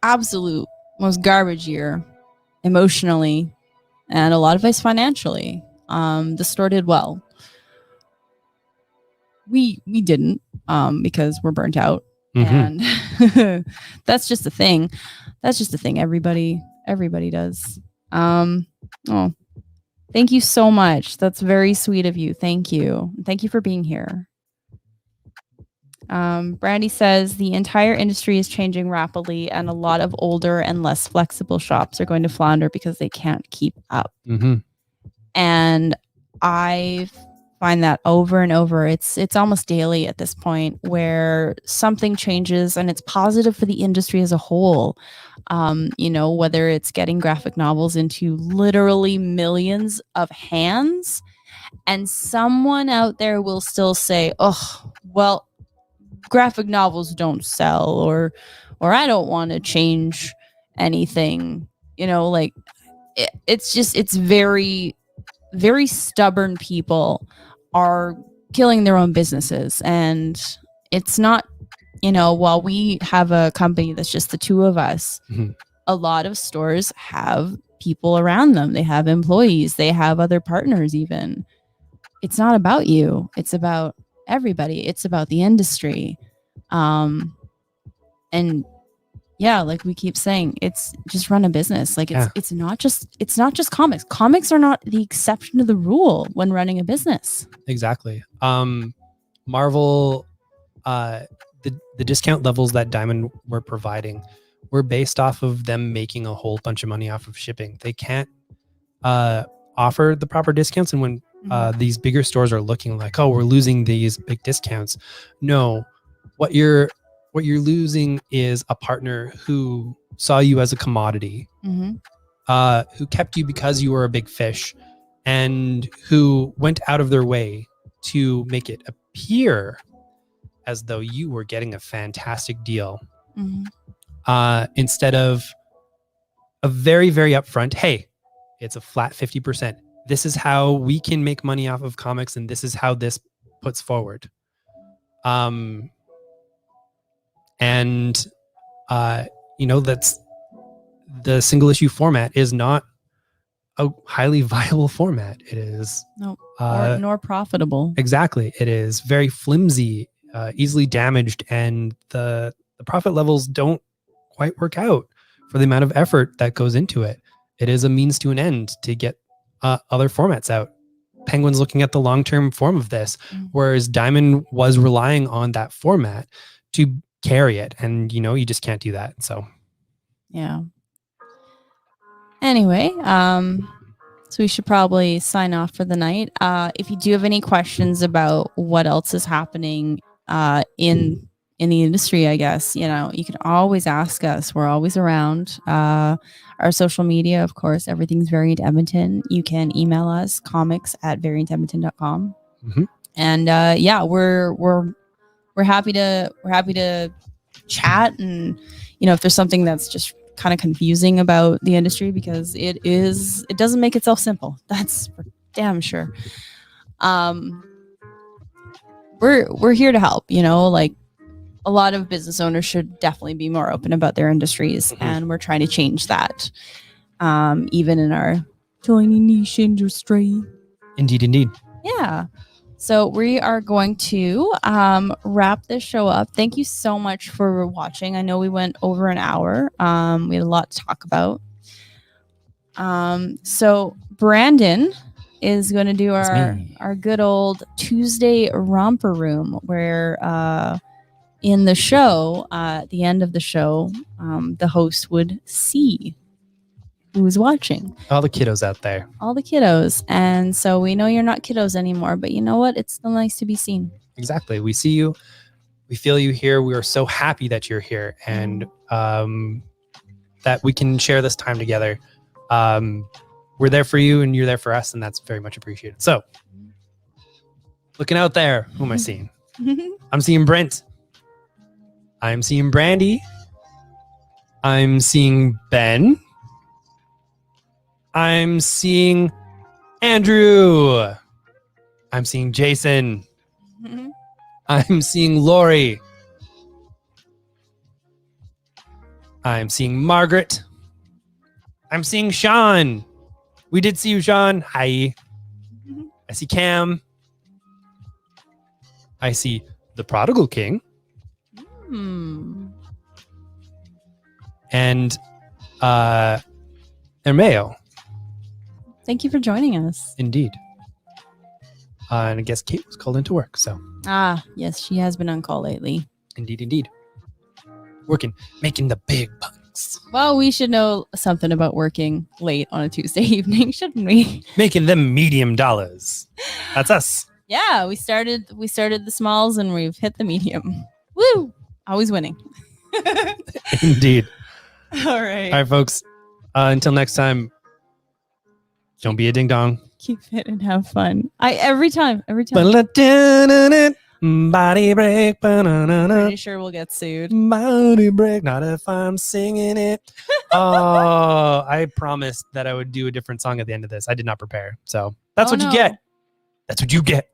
absolute most garbage year emotionally and a lot of us financially. The store did well. We didn't because we're burnt out. And that's just a thing. That's just a thing everybody does. Oh, thank you so much. That's very sweet of you. Thank you. Thank you for being here. Brandy says the entire industry is changing rapidly, and a lot of older and less flexible shops are going to flounder because they can't keep up. And I find that over and over. It's almost daily at this point where something changes and it's positive for the industry as a whole. Whether it's getting graphic novels into literally millions of hands, and someone out there will still say, oh, well, graphic novels don't sell, or I don't want to change anything. It's very, very stubborn people are killing their own businesses. And it's not, while we have a company that's just the two of us, a lot of stores have people around them. They have employees, they have other partners even. It's not about you. It's about everybody. It's about the industry. And yeah, like we keep saying, it's just run a business. Like it's not just comics. Comics are not the exception to the rule when running a business. Exactly. Marvel, the discount levels that Diamond were providing were based off of them making a whole bunch of money off of shipping. They can't offer the proper discounts. And when these bigger stores are looking like, oh, we're losing these big discounts. No, what you're losing is a partner who saw you as a commodity, who kept you because you were a big fish, and who went out of their way to make it appear as though you were getting a fantastic deal, instead of a very, very upfront, hey, it's a flat 50%. This is how we can make money off of comics, and this is how this puts forward. And that's the single issue format is not a highly viable format. It is nor profitable. Exactly. It is very flimsy, easily damaged, and the profit levels don't quite work out for the amount of effort that goes into it. It is a means to an end to get other formats out. Penguin's looking at the long-term form of this, whereas Diamond was relying on that format to carry it. And, you just can't do that. So, yeah. Anyway, so we should probably sign off for the night. If you do have any questions about what else is happening in the industry, I guess, you can always ask us. We're always around. Our social media, of course, everything's Variant Edmonton. You can email us, comics@variantedmonton.com. Mm-hmm. And we're happy to chat, and if there's something that's just kind of confusing about the industry, because it doesn't make itself simple. That's for damn sure. We're here to help, like a lot of business owners should definitely be more open about their industries, and we're trying to change that. Even in our tiny niche industry. Indeed. Yeah. So we are going to wrap this show up. Thank you so much for watching. I know we went over an hour. We had a lot to talk about. So Brandon is going to do our good old Tuesday romper room, where in the show, at the end of the show, the host would see who's watching. All the kiddos out there. All the kiddos. And so we know you're not kiddos anymore, but you know what? It's still nice to be seen. Exactly. We see you. We feel you here. We are so happy that you're here, and that we can share this time together. We're there for you, and you're there for us, and that's very much appreciated. So, looking out there, who am I seeing? I'm seeing Brent. I'm seeing Brandy. I'm seeing Ben. I'm seeing Andrew. I'm seeing Jason. I'm seeing Lori. I'm seeing Margaret. I'm seeing Sean. We did see you, Sean. Hi. I see Cam. I see the Prodigal King. And Ermeo. Thank you for joining us. Indeed. And I guess Kate was called into work, so. Yes, she has been on call lately. Indeed. Working, making the big bucks. Well, we should know something about working late on a Tuesday evening, shouldn't we? Making them medium dollars. That's us. Yeah, we started the smalls and we've hit the medium. Woo! Always winning. Indeed. All right. All right, folks. Until next time, don't be a ding dong. Keep fit and have fun. Every time. Body break. Pretty sure we'll get sued. Body break. Not if I'm singing it. Oh, I promised that I would do a different song at the end of this. I did not prepare. So that's what you get. That's what you get.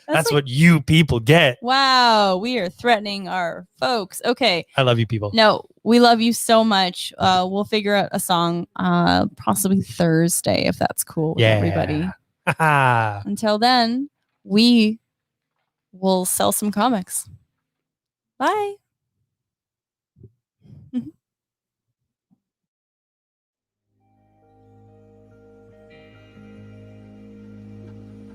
That's what you people get. Wow, we are threatening our folks. Okay. I love you people. No, we love you so much. We'll figure out a song possibly Thursday, if that's cool with everybody. Until then, we will sell some comics. Bye.